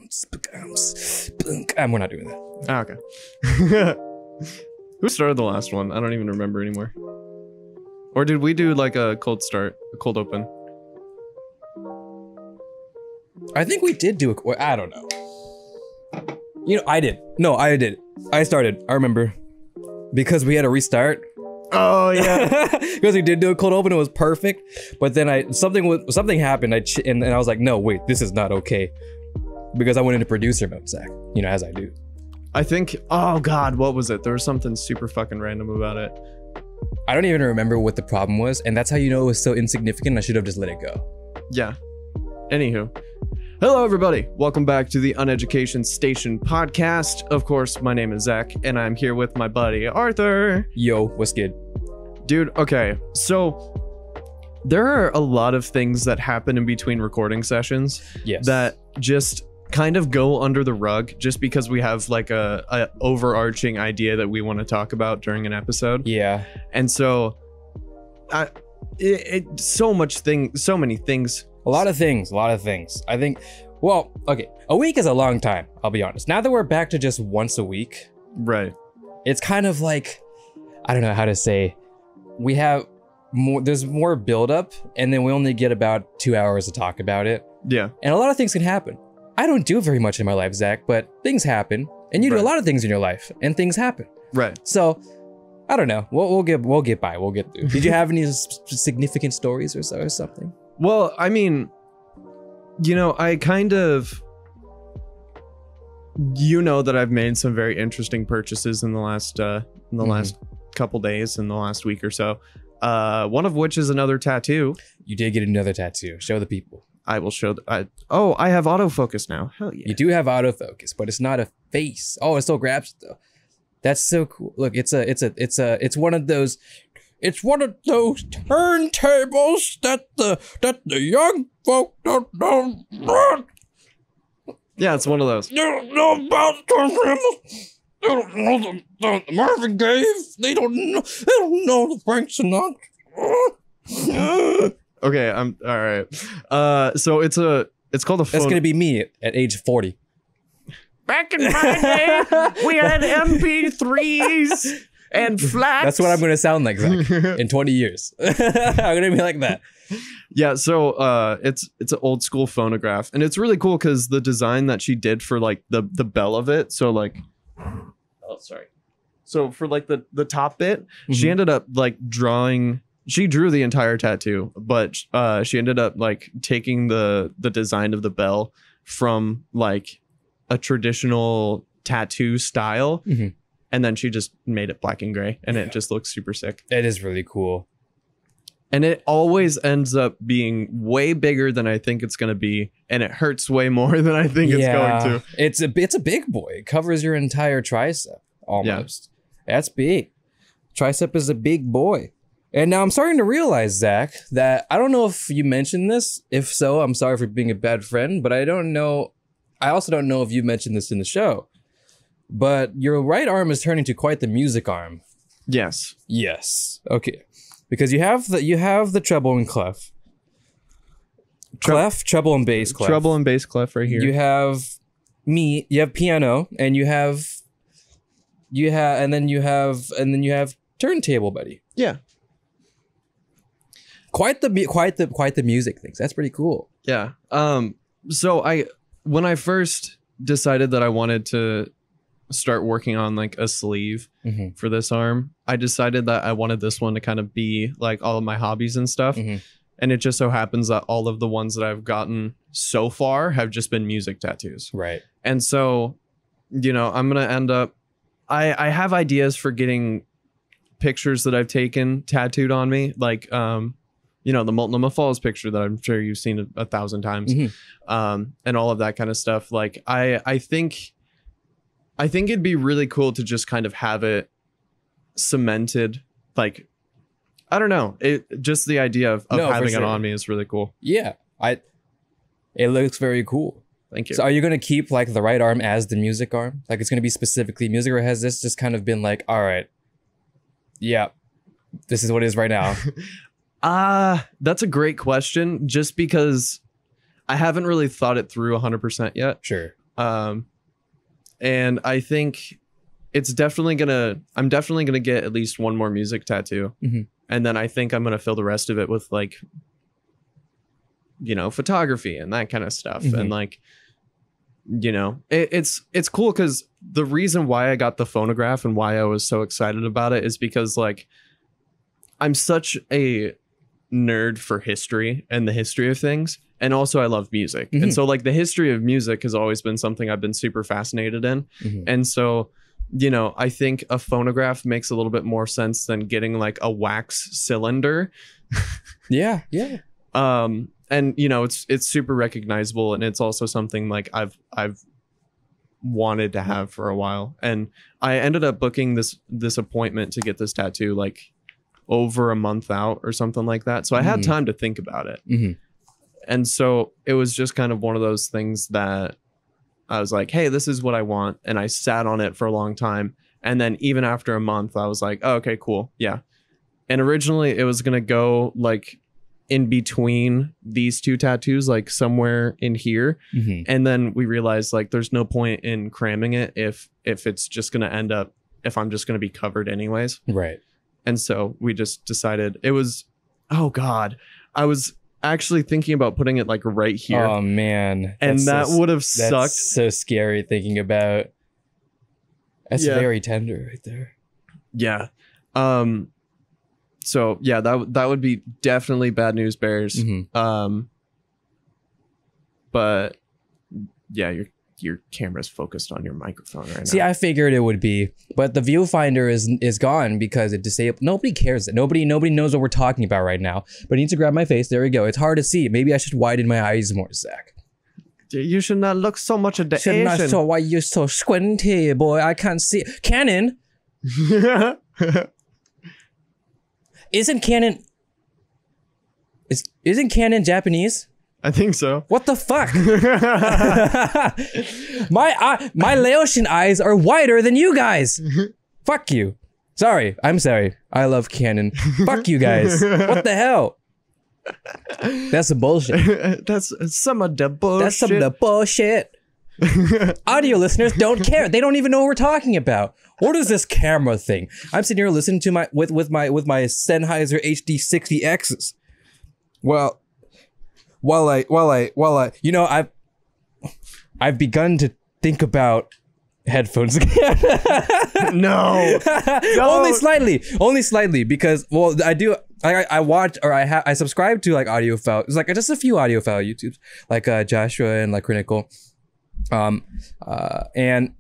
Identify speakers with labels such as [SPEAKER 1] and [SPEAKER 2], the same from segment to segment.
[SPEAKER 1] We're not doing that.
[SPEAKER 2] Ah, okay. Who started the last one? I don't even remember anymore. Or did we do like a cold start, a cold open?
[SPEAKER 1] I think we did do a. I don't know. You know, I did. No, I did. I started. I remember because we had a restart.
[SPEAKER 2] Oh yeah,
[SPEAKER 1] because we did do a cold open. It was perfect, but then something happened. And I was like, no, wait, this is not okay, because I went into producer mode, Zach. You know, as I do.
[SPEAKER 2] I think. Oh God, what was it? There was something super fucking random about it.
[SPEAKER 1] I don't even remember what the problem was, and that's how you know it was so insignificant. I should have just let it go.
[SPEAKER 2] Yeah. Anywho. Hello everybody, welcome back to the Uneducation Station podcast. Of course, my name is Zach, and I'm here with my buddy Arthur.
[SPEAKER 1] Yo, what's good?
[SPEAKER 2] Dude, okay, so there are a lot of things that happen in between recording sessions that just kind of go under the rug just because we have like a overarching idea that we want to talk about during an episode.
[SPEAKER 1] Yeah.
[SPEAKER 2] And so, so many things.
[SPEAKER 1] A lot of things. I think, well, okay, a week is a long time, I'll be honest. Now that we're back to just once a week,
[SPEAKER 2] right?
[SPEAKER 1] It's kind of like, I don't know how to say, we have more, there's more buildup, and then we only get about 2 hours to talk about it.
[SPEAKER 2] Yeah.
[SPEAKER 1] And a lot of things can happen. I don't do very much in my life, Zach, but things happen, and you do a lot of things in your life, and things happen.
[SPEAKER 2] Right.
[SPEAKER 1] So, I don't know. We'll get by. We'll get through. Did you have any significant stories or something?
[SPEAKER 2] Well, I mean, you know, I kind of, you know, that I've made some very interesting purchases in the last, last couple days, in the last week or so. One of which is another tattoo. You
[SPEAKER 1] did get another tattoo. Show the people.
[SPEAKER 2] I will show. Oh, I have autofocus now. Hell yeah.
[SPEAKER 1] You do have autofocus, but it's not a face. Oh, it still grabs it though. That's so cool. Look, it's one of those. It's one of those turntables that the young folk don't know.
[SPEAKER 2] Yeah, it's one of those.
[SPEAKER 1] They don't know about turntables. They don't know the Marvin Gaye. They don't know the Frank Sinatra.
[SPEAKER 2] Okay, I'm all right. So it's called a.
[SPEAKER 1] That's gonna be me at age 40.
[SPEAKER 2] Back in my day, we had MP3s. And flat.
[SPEAKER 1] That's what I'm gonna sound like, Zach, in 20 years. I'm gonna be like that.
[SPEAKER 2] Yeah, so it's an old school phonograph, and it's really cool because the design that she did for like the bell of it. So like, oh sorry. So for like the top bit, she ended up like drawing. She drew the entire tattoo, but she ended up like taking the design of the bell from like a traditional tattoo style. And then she just made it black and gray, and it just looks super sick.
[SPEAKER 1] It is really cool.
[SPEAKER 2] And it always ends up being way bigger than I think it's going to be, and it hurts way more than I think it's going to.
[SPEAKER 1] It's a big boy. It covers your entire tricep, almost. Yeah. That's big. Tricep is a big boy. And now I'm starting to realize, Zach, that I don't know if you mentioned this. If so, I'm sorry for being a bad friend, but I don't know. I also don't know if you mentioned this in the show. But your right arm is turning to quite the music arm.
[SPEAKER 2] Yes.
[SPEAKER 1] Yes. Okay. Because you have the treble and clef. Treble and bass clef.
[SPEAKER 2] Treble and bass clef right here.
[SPEAKER 1] You have piano, and you have turntable, buddy.
[SPEAKER 2] Yeah.
[SPEAKER 1] Quite the music things. That's pretty cool.
[SPEAKER 2] Yeah. So when I first decided that I wanted to start working on like a sleeve for this arm, I decided that I wanted this one to kind of be like all of my hobbies and stuff. And it just so happens that all of the ones that I've gotten so far have just been music tattoos. Right. And so, you know, I'm going to end up, I have ideas for getting pictures that I've taken tattooed on me. Like, you know, the Multnomah Falls picture that I'm sure you've seen 1,000 times, and all of that kind of stuff. Like, I think it'd be really cool to just kind of have it cemented. Like, I don't know. Just the idea of having it on me is really cool.
[SPEAKER 1] Yeah, it looks very cool.
[SPEAKER 2] Thank you.
[SPEAKER 1] So are you going to keep like the right arm as the music arm? Like it's going to be specifically music, or has this just kind of been like, all right, yeah, this is what it is right now?
[SPEAKER 2] That's a great question. Just because I haven't really thought it through 100% yet.
[SPEAKER 1] Sure.
[SPEAKER 2] And I think I'm definitely gonna get at least one more music tattoo. And then I think I'm gonna fill the rest of it with like, you know, photography and that kind of stuff. And like, you know, it's cool because the reason why I got the phonograph and why I was so excited about it is because like I'm such a nerd for history and the history of things, and also I love music. And so like the history of music has always been something I've been super fascinated in. And so, you know, I think a phonograph makes a little bit more sense than getting like a wax cylinder.
[SPEAKER 1] Yeah.
[SPEAKER 2] And you know, it's super recognizable, and it's also something like I've wanted to have for a while. And I ended up booking this appointment to get this tattoo like over a month out or something like that. So I had time to think about it. And so it was just kind of one of those things that I was like, hey, this is what I want. And I sat on it for a long time. And then even after a month, I was like, oh, okay, cool. Yeah. And originally it was going to go like in between these two tattoos, like somewhere in here. And then we realized like there's no point in cramming it if it's just going to end up, if I'm just going to be covered anyways.
[SPEAKER 1] Right. And
[SPEAKER 2] so we just decided it was, oh God, I was actually thinking about putting it like right here.
[SPEAKER 1] Oh man.
[SPEAKER 2] And that would have sucked.
[SPEAKER 1] That's so scary thinking about. That's very tender right there.
[SPEAKER 2] Yeah. So yeah, that would be definitely bad news bears. But yeah, your camera's focused on your microphone right now.
[SPEAKER 1] See, I figured it would be, but the viewfinder is gone because it disabled. Nobody cares. Nobody knows what we're talking about right now. But I need to grab my face. There we go. It's hard to see. Maybe I should widen my eyes more, Zach.
[SPEAKER 2] You should not look so much at the Asian.
[SPEAKER 1] Not so why you're so squinty, boy. I can't see. Canon. Isn't Canon Japanese?
[SPEAKER 2] I think so.
[SPEAKER 1] What the fuck? my Laotian eyes are wider than you guys. Fuck you. Sorry. I'm sorry. I love Canon. Fuck you guys. What the hell? That's some bullshit.
[SPEAKER 2] That's some of the bullshit.
[SPEAKER 1] That's some of the bullshit. Audio listeners don't care. They don't even know what we're talking about. What is this camera thing? I'm sitting here listening to my Sennheiser HD60Xs. Well, while I, you know, I've begun to think about headphones again.
[SPEAKER 2] No.
[SPEAKER 1] Only slightly, because well, I watch, or I subscribe to like audiophile. It's like just a few audiophile YouTubes, like Joshua and like Critical. And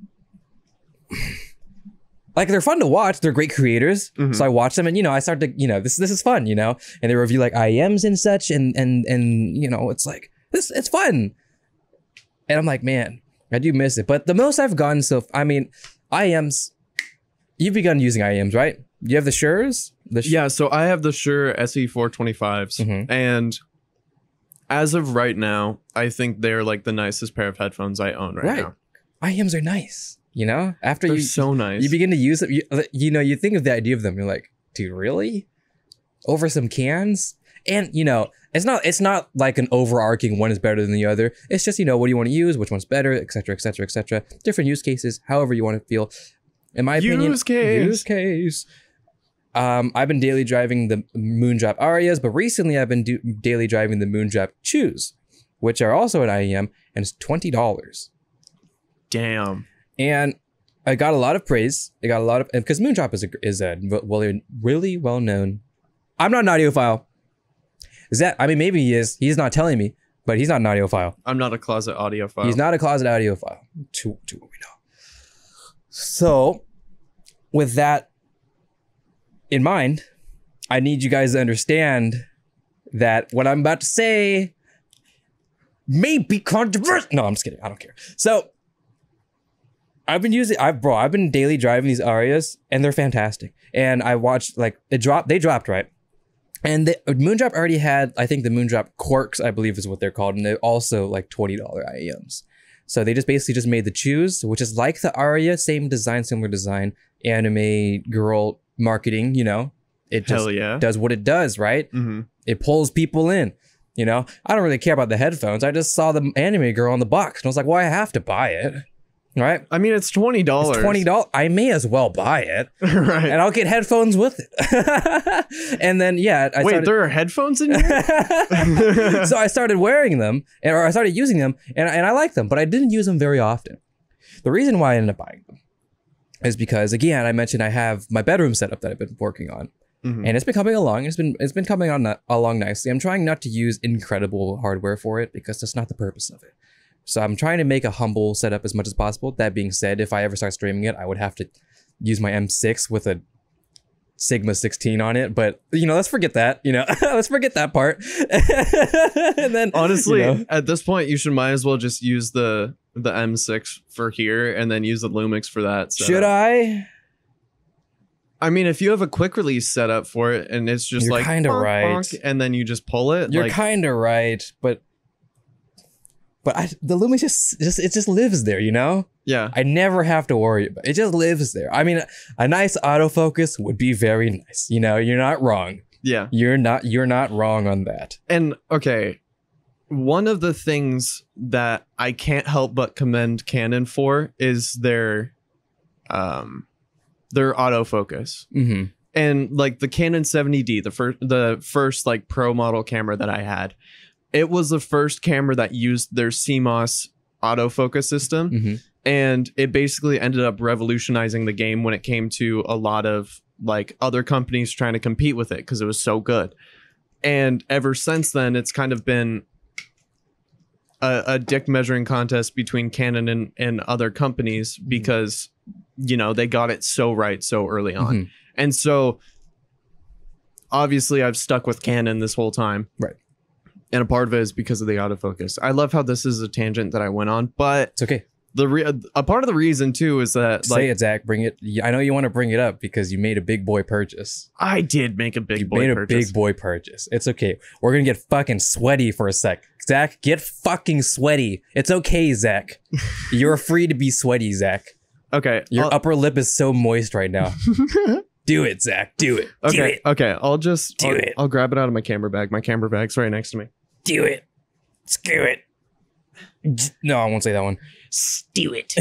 [SPEAKER 1] like they're fun to watch. They're great creators. So I watch them, and you know, I start to, you know, this is fun, you know, and they review like IEMs and such, and you know, it's like it's fun. And I'm like, man, I do miss it. But the most I've gone I mean, IEMs. You've begun using IEMs, right? You have the Shures?
[SPEAKER 2] Yeah, so I have the Shure SE425s, and as of right now, I think they're like the nicest pair of headphones I own right now.
[SPEAKER 1] IEMs are nice, you know? After
[SPEAKER 2] they're so nice.
[SPEAKER 1] You begin to use them, you know, you think of the idea of them, you're like, dude, really? Over some cans? And, you know, it's not like an overarching one is better than the other. It's just, you know, what do you want to use? Which one's better? Et cetera, et cetera, et cetera. Different use cases, however you want to feel. In my opinion, use case. I've been daily driving the Moondrop Arias, but recently I've been daily driving the Moondrop Chews, which are also an IEM, and it's $20.
[SPEAKER 2] Damn.
[SPEAKER 1] And I got a lot of praise. I got a lot of, because Moondrop is a really well known. I'm not an audiophile. Is that? I mean, maybe he is. He's not telling me, but he's not an audiophile.
[SPEAKER 2] I'm not a closet audiophile.
[SPEAKER 1] He's not a closet audiophile. To what we know. So, with that in mind, I need you guys to understand that what I'm about to say may be controversial. No, I'm just kidding. I don't care. So, I've been daily driving these Arias, and they're fantastic. And I watched, like, they dropped, right? And the Moondrop already had, I think the Moondrop Quarks, I believe is what they're called, and they're also like $20 IEMs. So they just basically made the Chews, which is like the Aria, same design, similar design, anime girl marketing, you know. It just does what it does, right? It pulls people in. You know, I don't really care about the headphones. I just saw the anime girl on the box and I was like, well, I have to buy it. Right?
[SPEAKER 2] I mean, it's $20.
[SPEAKER 1] It's $20. I may as well buy it.
[SPEAKER 2] Right.
[SPEAKER 1] And I'll get headphones with it. And then, yeah.
[SPEAKER 2] Wait, there are headphones in here?
[SPEAKER 1] So I started wearing them, or I started using them, and I like them, but I didn't use them very often. The reason why I ended up buying them is because, again, I mentioned I have my bedroom setup that I've been working on. And it's been coming along. It's been coming on along nicely. I'm trying not to use incredible hardware for it because that's not the purpose of it. So I'm trying to make a humble setup as much as possible. That being said, if I ever start streaming it, I would have to use my M6 with a Sigma 16 on it. But, you know, let's forget that, you know, let's forget that part. And then,
[SPEAKER 2] honestly,
[SPEAKER 1] you know,
[SPEAKER 2] at this point, you should might as well just use the M6 for here and then use the LynnMX for that. So.
[SPEAKER 1] Should I?
[SPEAKER 2] I mean, if you have a quick release setup for it and it's just
[SPEAKER 1] You're
[SPEAKER 2] like
[SPEAKER 1] kind of
[SPEAKER 2] bonk,
[SPEAKER 1] right,
[SPEAKER 2] bonk, and then you just pull it.
[SPEAKER 1] You're
[SPEAKER 2] like,
[SPEAKER 1] kind of right, but the LynnMX just lives there, you know?
[SPEAKER 2] Yeah.
[SPEAKER 1] I never have to worry about it. It just lives there. I mean, a nice autofocus would be very nice. You know, you're not wrong.
[SPEAKER 2] Yeah.
[SPEAKER 1] You're not wrong on that.
[SPEAKER 2] And okay, one of the things that I can't help but commend Canon for is their autofocus.
[SPEAKER 1] Mm-hmm.
[SPEAKER 2] And like the Canon 70D, the first like pro model camera that I had, it was the first camera that used their CMOS autofocus system.
[SPEAKER 1] Mm-hmm.
[SPEAKER 2] And it basically ended up revolutionizing the game when it came to a lot of like other companies trying to compete with it because it was so good. And ever since then, it's kind of been a dick measuring contest between Canon and other companies because, you know, they got it so right so early on. Mm-hmm. And so obviously I've stuck with Canon this whole time.
[SPEAKER 1] Right.
[SPEAKER 2] And a part of it is because of the autofocus. I love how this is a tangent that I went on, but
[SPEAKER 1] it's okay.
[SPEAKER 2] A part of the reason too is that
[SPEAKER 1] say it, Zach. Bring it. I know you want to bring it up because you made a big boy purchase.
[SPEAKER 2] I did make a big boy purchase.
[SPEAKER 1] You made a big boy purchase. It's okay. We're gonna get fucking sweaty for a sec. Zach, get fucking sweaty. It's okay, Zach. You're free to be sweaty, Zach.
[SPEAKER 2] Okay.
[SPEAKER 1] Your upper lip is so moist right now. Do it, Zach. Do it.
[SPEAKER 2] Okay.
[SPEAKER 1] Do it.
[SPEAKER 2] Okay. I'll
[SPEAKER 1] it.
[SPEAKER 2] I'll grab it out of my camera bag. My camera bag's right next to me.
[SPEAKER 1] Do it. Screw it. No, I won't say that one.
[SPEAKER 3] Do it.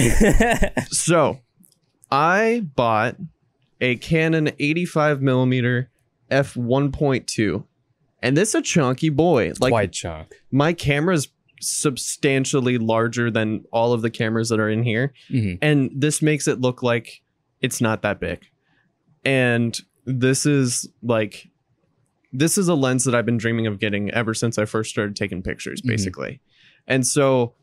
[SPEAKER 2] So, I bought a Canon 85mm f1.2, and this is a chunky boy. Like,
[SPEAKER 1] quite chunk.
[SPEAKER 2] My camera's substantially larger than all of the cameras that are in here, and this makes it look like it's not that big. And this is a lens that I've been dreaming of getting ever since I first started taking pictures, basically. And so,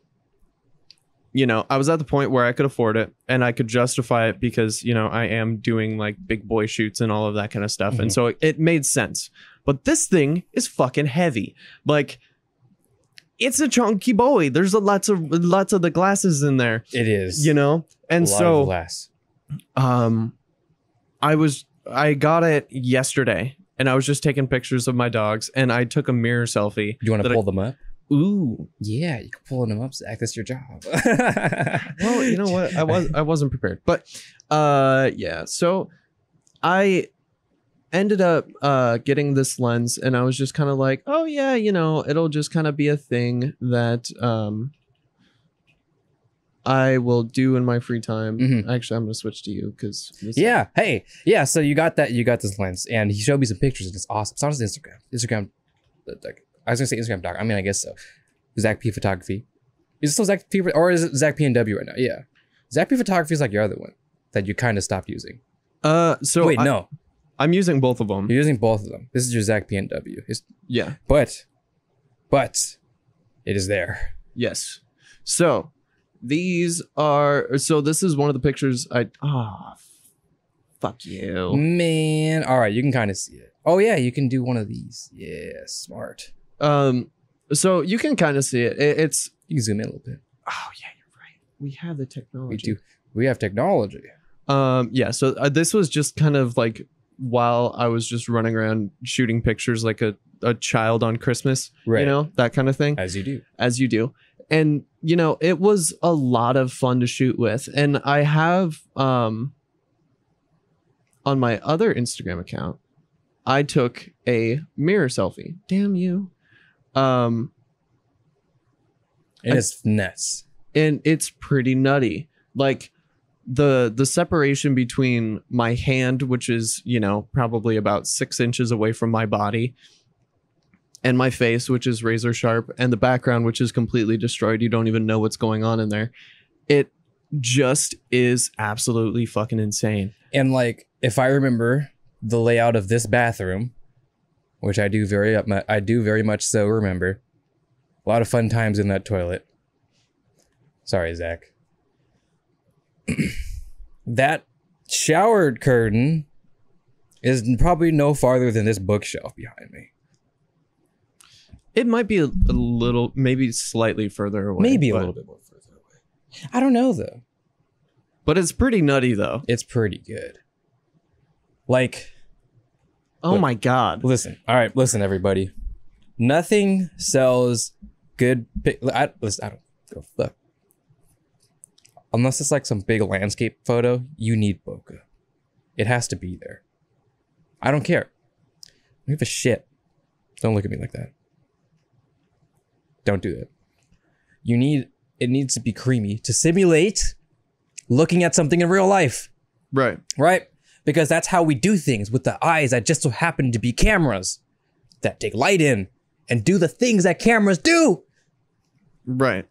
[SPEAKER 2] you know, I was at the point where I could afford it and I could justify it because, you know, I am doing like big boy shoots and all of that kind of stuff. And so it made sense. But this thing is fucking heavy. Like, it's a chunky boy. There's lots of the glasses in there.
[SPEAKER 1] It is.
[SPEAKER 2] You know? And so
[SPEAKER 1] of glass.
[SPEAKER 2] I got it yesterday and I was just taking pictures of my dogs and I took a mirror selfie.
[SPEAKER 1] You want to pull them up?
[SPEAKER 2] Ooh,
[SPEAKER 1] yeah, you can pull them up, Zach. That's your job.
[SPEAKER 2] Well, you know what? I wasn't prepared, but yeah. So I ended up getting this lens, and I was just kind of like, oh yeah, you know, it'll just kind of be a thing that I will do in my free time. Actually, I'm gonna switch to you because
[SPEAKER 1] yeah. Hey, yeah. So you got this lens, and he showed me some pictures, and it's awesome. It's on his Instagram. I was gonna say Instagram doc. I mean, I guess so. Zach P Photography. Is it still Zach P or is it Zach P and W right now? Yeah. Zach P Photography is like your other one that you kind of stopped using.
[SPEAKER 2] So
[SPEAKER 1] wait, no.
[SPEAKER 2] I'm using both of them.
[SPEAKER 1] You're using both of them. This is your Zach P and W.
[SPEAKER 2] Yeah.
[SPEAKER 1] But it is there.
[SPEAKER 2] Yes. So this is one of the pictures fuck you.
[SPEAKER 1] Man. All right, you can kind of see it. Oh yeah, you can do one of these. Yeah, smart.
[SPEAKER 2] So you can kind of see it. It's
[SPEAKER 1] you can zoom in a little bit.
[SPEAKER 2] Oh yeah, you're right. We have the technology.
[SPEAKER 1] We do. We have technology.
[SPEAKER 2] Yeah. So this was just kind of like while I was just running around shooting pictures like a child on Christmas,
[SPEAKER 1] right?
[SPEAKER 2] You know, that kind of thing.
[SPEAKER 1] As you do. And you know, it was a lot of fun to shoot with. And I have on my other Instagram account, I took a mirror selfie. Damn you.
[SPEAKER 2] And
[SPEAKER 1] it's nuts.
[SPEAKER 2] And it's pretty nutty. Like the separation between my hand, which is, you know, probably about 6 inches away from my body, and my face, which is razor sharp, and the background, which is completely destroyed. You don't even know what's going on in there. It just is absolutely fucking insane.
[SPEAKER 1] And like, if I remember the layout of this bathroom, which I do very much so remember, a lot of fun times in that toilet. Sorry, Zach. That shower curtain is probably no farther than this bookshelf behind me.
[SPEAKER 2] It might be a little, maybe slightly further away.
[SPEAKER 1] Maybe a little bit more further away. I don't know, though.
[SPEAKER 2] But it's pretty nutty, though.
[SPEAKER 1] It's pretty good. Like...
[SPEAKER 2] Oh my God.
[SPEAKER 1] Listen. All right, listen, everybody. Nothing sells good... I don't go fuck. Unless it's like some big landscape photo, you need bokeh. It has to be there. I don't care. I don't give a shit. Don't look at me like that. Don't do that. It needs to be creamy to simulate looking at something in real life.
[SPEAKER 2] Right.
[SPEAKER 1] Right? Because that's how we do things with the eyes that just so happen to be cameras that take light in and do the things that cameras do.
[SPEAKER 2] Right.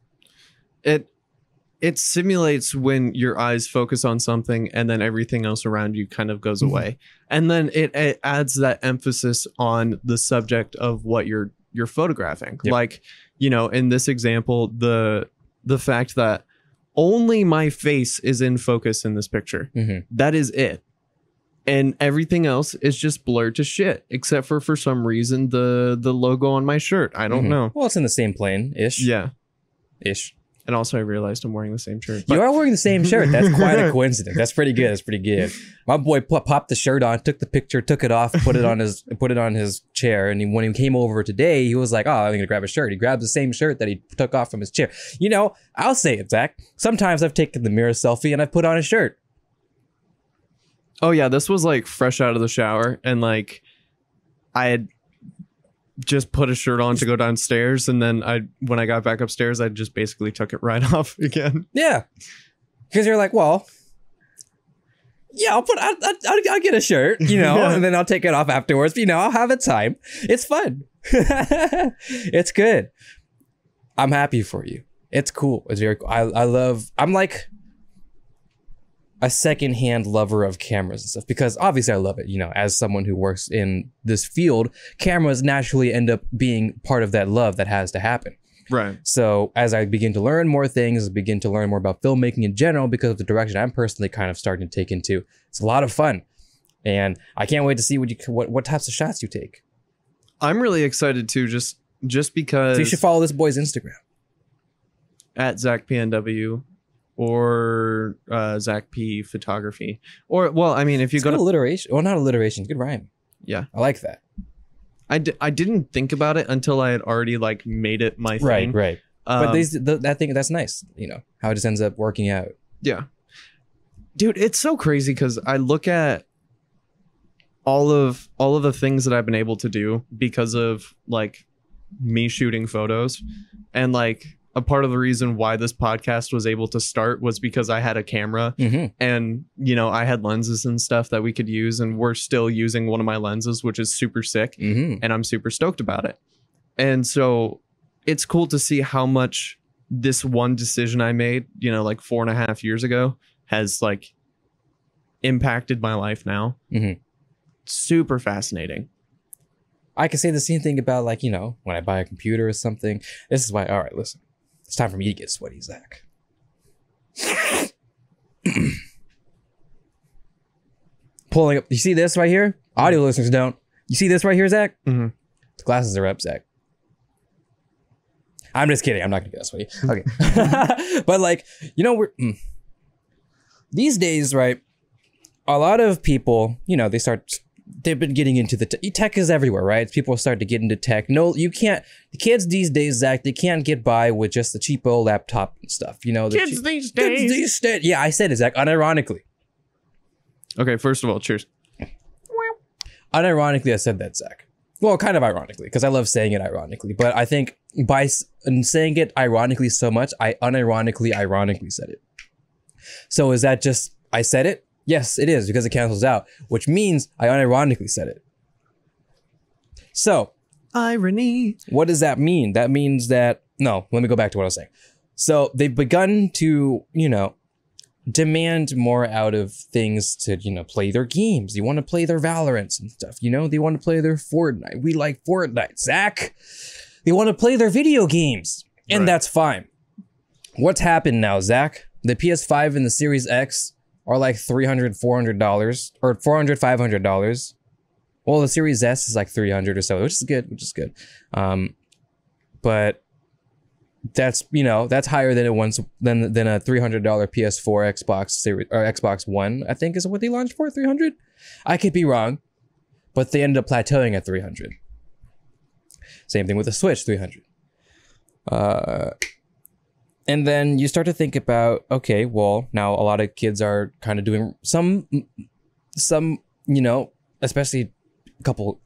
[SPEAKER 2] It simulates when your eyes focus on something and then everything else around you kind of goes away. And then it adds that emphasis on the subject of what you're photographing. Yep. Like, you know, in this example, the fact that only my face is in focus in this picture. That is it. And everything else is just blurred to shit, except for some reason, the logo on my shirt. I don't know.
[SPEAKER 1] Well, it's in the same plane-ish.
[SPEAKER 2] Yeah.
[SPEAKER 1] Ish.
[SPEAKER 2] And also I realized I'm wearing the same shirt.
[SPEAKER 1] You are wearing the same shirt. That's quite a coincidence. That's pretty good. That's pretty good. My boy popped the shirt on, took the picture, took it off, put it on his chair. And when he came over today, he was like, oh, I'm going to grab a shirt. He grabbed the same shirt that he took off from his chair. You know, I'll say it, Zach. Sometimes I've taken the mirror selfie and I put on a shirt.
[SPEAKER 2] Oh, yeah. This was like fresh out of the shower. And like I had just put a shirt on to go downstairs, and then when I got back upstairs, I just basically took it right off again. Yeah,
[SPEAKER 1] because you're like, well, yeah, I'll get a shirt, you know, and then I'll take it off afterwards. You know, I'll have a time. It's fun. It's good. I'm happy for you. It's cool. It's very cool. I'm like a secondhand lover of cameras and stuff, because obviously I love it. You know, as someone who works in this field, cameras naturally end up being part of that love that has to happen.
[SPEAKER 2] Right.
[SPEAKER 1] So as I begin to learn more things, begin to learn more about filmmaking in general, because of the direction I'm personally kind of starting to take into, it's a lot of fun. And I can't wait to see what types of shots you take.
[SPEAKER 2] I'm really excited too, just because.
[SPEAKER 1] So you should follow this boy's Instagram.
[SPEAKER 2] At ZachPNW. Or Zach P Photography. Or, well, I mean, if you go to
[SPEAKER 1] alliteration, well, not alliteration, good rhyme.
[SPEAKER 2] Yeah,
[SPEAKER 1] I like that.
[SPEAKER 2] I didn't think about it until I had already like made it my thing.
[SPEAKER 1] Right. But that thing, that's nice. You know how it just ends up working out.
[SPEAKER 2] Yeah, dude, it's so crazy because I look at all of the things that I've been able to do because of like me shooting photos, and like. A part of the reason why this podcast was able to start was because I had a camera and, you know, I had lenses and stuff that we could use, and we're still using one of my lenses, which is super sick. And I'm super stoked about it. And so it's cool to see how much this one decision I made, you know, like 4.5 years ago has like impacted my life now. Super fascinating.
[SPEAKER 1] I can say the same thing about, like, you know, when I buy a computer or something. This is why, all right, listen. It's time for me to get sweaty, Zach. Pulling up. You see this right here? Audio listeners don't. You see this right here, Zach? The glasses are up, Zach. I'm just kidding. I'm not going to get that sweaty. Okay. But, like, you know, these days, right, a lot of people, you know, they've been getting into the tech is everywhere, right? People start to get into tech. No, you can't. The kids these days, Zach, they can't get by with just the cheap old laptop and stuff. You know,
[SPEAKER 2] kids these days.
[SPEAKER 1] Yeah, I said it, Zach, unironically.
[SPEAKER 2] Okay, first of all, cheers.
[SPEAKER 1] Unironically, I said that, Zach. Well, kind of ironically, because I love saying it ironically. But I think by saying it ironically so much, I ironically said it. So is that just I said it? Yes, it is, because it cancels out, which means I unironically said it. So,
[SPEAKER 2] irony.
[SPEAKER 1] What does that mean? That means that, no, let me go back to what I was saying. So they've begun to, you know, demand more out of things to, you know, play their games. You want to play their Valorants and stuff, you know? They want to play their Fortnite. We like Fortnite, Zach. They want to play their video games, and that's fine. What's happened now, Zach? The PS5 and the Series X are like $300, $400, or $400, $500. Well, the Series S is like $300 or so, which is good, but that's, you know, that's higher than it once than a $300 PS4 Xbox Series or Xbox One, I think is what they launched for, 300. I could be wrong, but they ended up plateauing at 300. Same thing with the Switch, 300. And then you start to think about, okay, well, now a lot of kids are kind of doing some, you know, especially a couple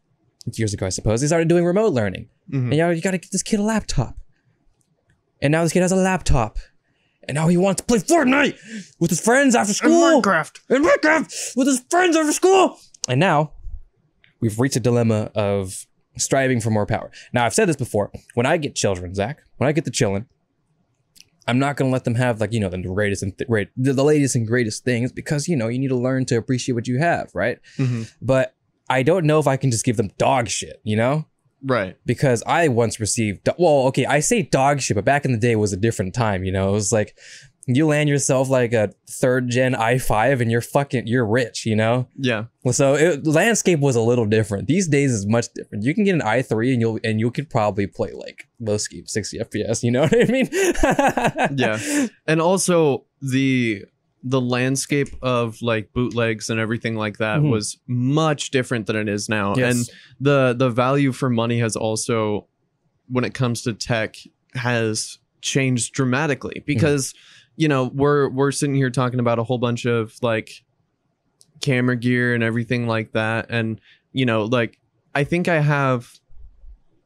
[SPEAKER 1] years ago, I suppose, they started doing remote learning. And you know, you got to get this kid a laptop. And now this kid has a laptop. And now he wants to play Fortnite with his friends after school.
[SPEAKER 2] And
[SPEAKER 1] Minecraft with his friends after school. And now we've reached a dilemma of striving for more power. Now, I've said this before. When I get children, Zach, when I get to chillin', I'm not going to let them have, like, you know, the latest and greatest things, because, you know, you need to learn to appreciate what you have, right? But I don't know if I can just give them dog shit, you know?
[SPEAKER 2] Right. Because
[SPEAKER 1] I once received, well, okay, I say dog shit, but back in the day it was a different time, you know? It was like, you land yourself like a 3rd gen i5 and you're rich, you know?
[SPEAKER 2] Yeah.
[SPEAKER 1] So landscape was a little different. These days is much different. You can get an i3 and you could probably play like most games 60 FPS, you know what I mean?
[SPEAKER 2] Yeah. And also the landscape of like bootlegs and everything like that was much different than it is now.
[SPEAKER 1] Yes.
[SPEAKER 2] And the value for money has also, when it comes to tech, has changed dramatically, because you know, we're sitting here talking about a whole bunch of like camera gear and everything like that. And, you know, like I think I have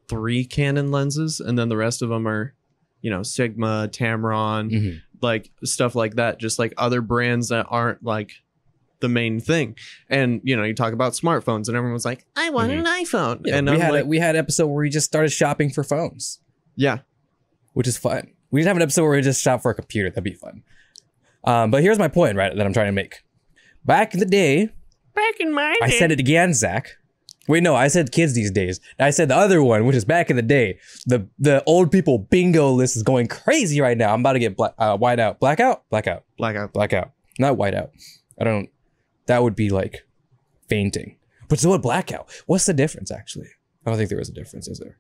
[SPEAKER 2] 3 Canon lenses, and then the rest of them are, you know, Sigma, Tamron, like stuff like that, just like other brands that aren't like the main thing. And, you know, you talk about smartphones and everyone's like, I want an iPhone.
[SPEAKER 1] Yeah,
[SPEAKER 2] and
[SPEAKER 1] we had an episode where we just started shopping for phones.
[SPEAKER 2] Yeah.
[SPEAKER 1] Which is fun. We just have an episode where we just shop for a computer. That'd be fun. But here's my point, right, that I'm trying to make. Back in the day, I said it again, Zach. Wait, no, I said kids these days. I said the other one, which is back in the day. The old people bingo list is going crazy right now. I'm about to get white out. Blackout? Blackout. Not white out. That would be like fainting. But so what, blackout? What's the difference, actually? I don't think there is a difference, is there?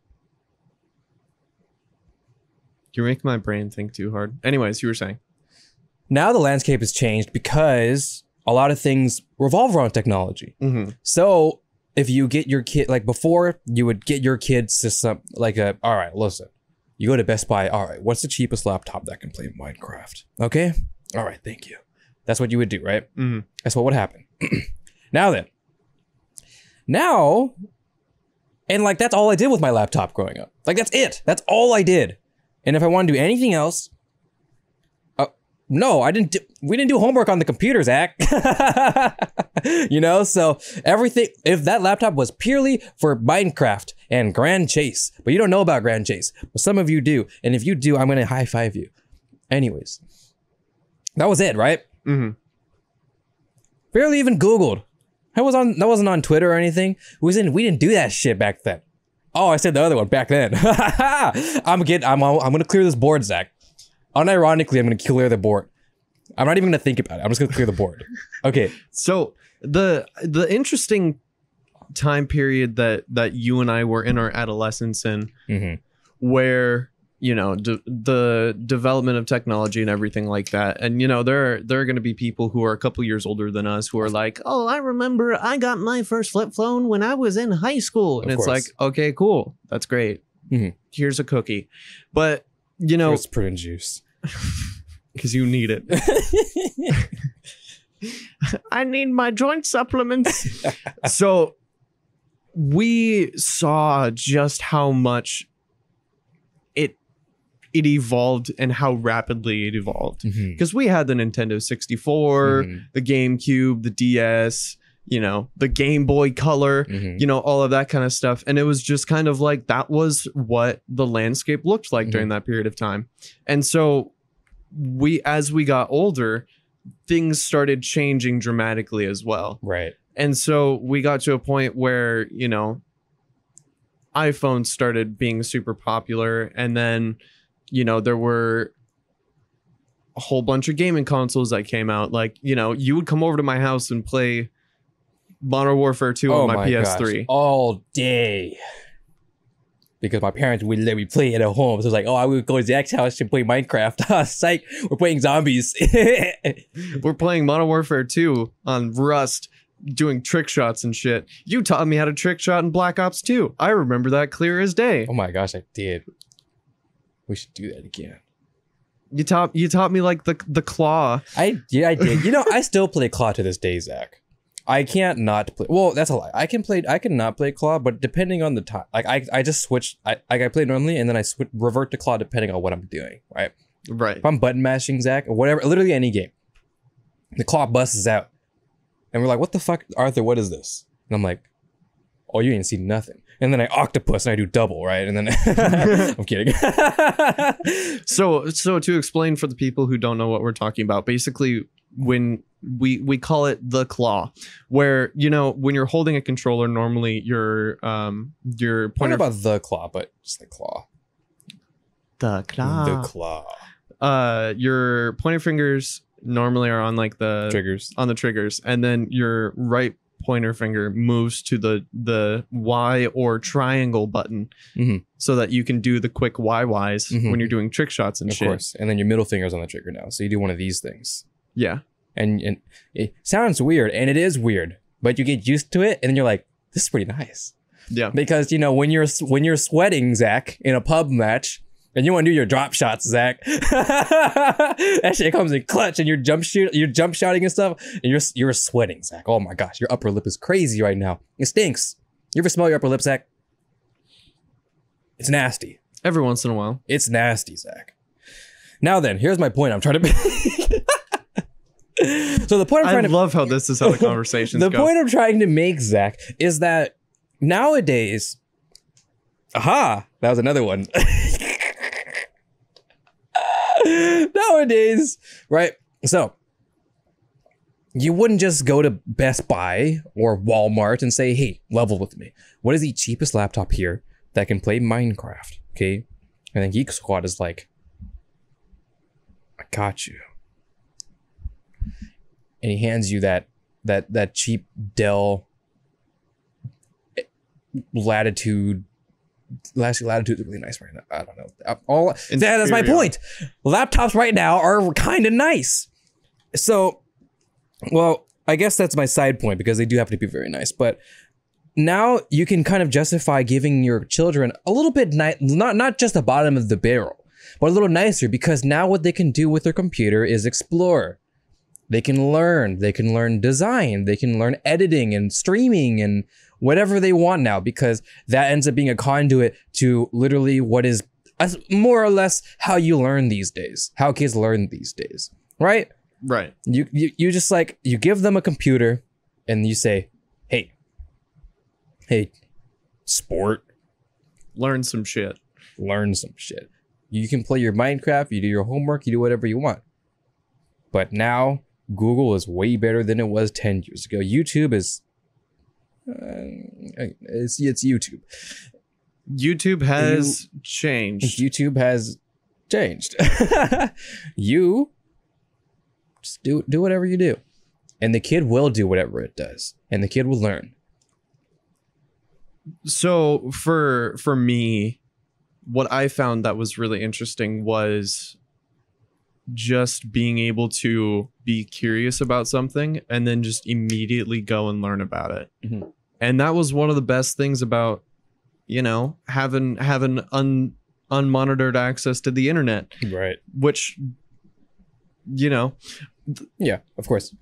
[SPEAKER 2] You're making my brain think too hard. Anyways, you were saying.
[SPEAKER 1] Now the landscape has changed because a lot of things revolve around technology. So if you get your kid, like before, you would get your kids to some, like all right, listen, you go to Best Buy. All right, what's the cheapest laptop that can play Minecraft? Okay. All right. Thank you. That's what you would do, right? That's what would happen. Now, and like, that's all I did with my laptop growing up. Like, that's it. That's all I did. And if I want to do anything else, no, we didn't do homework on the computer, Zach. You know, so everything, if that laptop was purely for Minecraft and Grand Chase, but you don't know about Grand Chase, but some of you do. And if you do, I'm going to high five you. Anyways, that was it, right? Barely even Googled. That wasn't on Twitter or anything. We didn't do that shit back then. Oh, I said the other one back then. I'm gonna clear this board, Zach. Unironically, I'm gonna clear the board. I'm not even gonna think about it. I'm just gonna clear the board. Okay.
[SPEAKER 2] So the interesting time period that you and I were in our adolescence in, where, you know, the development of technology and everything like that. And, you know, there are going to be people who are a couple years older than us who are like, oh, I remember I got my first flip phone when I was in high school. And it's like, okay, cool. That's great. Here's a cookie. But, you know,
[SPEAKER 1] here's prune juice.
[SPEAKER 2] Because you need it. I need my joint supplements. So we saw just how much it evolved and how rapidly it evolved. Because we had the Nintendo 64, the GameCube, the DS, you know, the Game Boy Color, you know, all of that kind of stuff. And it was just kind of like, that was what the landscape looked like during that period of time. And so as we got older, things started changing dramatically as well.
[SPEAKER 1] Right.
[SPEAKER 2] And so we got to a point where, you know, iPhones started being super popular. And then, you know, there were a whole bunch of gaming consoles that came out. Like, you know, you would come over to my house and play Modern Warfare 2 on my PS3.
[SPEAKER 1] Gosh, all day. Because my parents would let me play it at home. So it's like, oh, I would go to Zach's house and play Minecraft. Psych, we're playing zombies.
[SPEAKER 2] We're playing Modern Warfare 2 on Rust, doing trick shots and shit. You taught me how to trick shot in Black Ops 2. I remember that clear as day.
[SPEAKER 1] Oh my gosh, I did. We should do that again.
[SPEAKER 2] You taught me like the claw.
[SPEAKER 1] I did. You know, I still play claw to this day, Zach. I can't not play. Well, that's a lie. I can not play claw, but depending on the time, like I just switch. I play normally, and then I revert to claw depending on what I'm doing. Right.
[SPEAKER 2] Right.
[SPEAKER 1] If I'm button mashing, Zach, or whatever, literally any game, the claw busts out, and we're like, "What the fuck, Arthur? What is this?" And I'm like, "Oh, you ain't seen nothing." And then I octopus and I do double, right? And then I'm kidding.
[SPEAKER 2] So to explain for the people who don't know what we're talking about, basically when we call it the claw, where, you know, when you're holding a controller, normally your pointer.
[SPEAKER 1] Not about the claw, but just the claw.
[SPEAKER 2] The claw.
[SPEAKER 1] The claw.
[SPEAKER 2] Your pointer fingers normally are on like the
[SPEAKER 1] triggers.
[SPEAKER 2] On the triggers, and then your right pointer finger moves to the Y or triangle button, so that you can do the quick YYs when you're doing trick shots and shit. Of course.
[SPEAKER 1] And then your middle finger's on the trigger now, so you do one of these things.
[SPEAKER 2] Yeah.
[SPEAKER 1] And it sounds weird, and it is weird, but you get used to it, and then you're like, this is pretty nice.
[SPEAKER 2] Yeah.
[SPEAKER 1] Because, you know, when you're sweating, Zach, in a pub match, and you want to do your drop shots, Zach, that shit comes in clutch, and you're jump shouting and stuff, and you're sweating, Zach. Oh my gosh, your upper lip is crazy right now. It stinks. You ever smell your upper lip, Zach? It's nasty.
[SPEAKER 2] Every once in a while.
[SPEAKER 1] It's nasty, Zach. Now then, here's my point I'm trying to make. So the point
[SPEAKER 2] I love how this is how the conversations
[SPEAKER 1] go.
[SPEAKER 2] The
[SPEAKER 1] point I'm trying to make, Zach, is that nowadays, that was another one. Nowadays, right? So you wouldn't just go to Best Buy or Walmart and say, hey, level with me. What is the cheapest laptop here that can play Minecraft? Okay. And then Geek Squad is like, I got you. And he hands you that cheap Dell Latitude. Actually, Latitude is really nice right now. I don't know. That's my point. Laptops right now are kind of nice. So, well, I guess that's my side point, because they do have to be very nice. But now you can kind of justify giving your children a little bit not just the bottom of the barrel, but a little nicer, because now what they can do with their computer is explore. They can learn design, they can learn editing and streaming and whatever they want now, because that ends up being a conduit to literally what is more or less how you learn these days, how kids learn these days, right?
[SPEAKER 2] Right.
[SPEAKER 1] You just like, you give them a computer and you say, hey, sport.
[SPEAKER 2] Learn some shit. You can play your Minecraft, you do your homework, you do whatever you want. But now Google is way better than it was 10 years ago. YouTube is it's YouTube. YouTube has changed.
[SPEAKER 1] YouTube has changed. You just do whatever you do, and the kid will do whatever it does, and the kid will learn.
[SPEAKER 2] So for me, what I found that was really interesting was just being able to be curious about something and then just immediately go and learn about it. And that was one of the best things about, you know, having unmonitored access to the internet.
[SPEAKER 1] Right.
[SPEAKER 2] Which, you know.
[SPEAKER 1] Yeah, of course.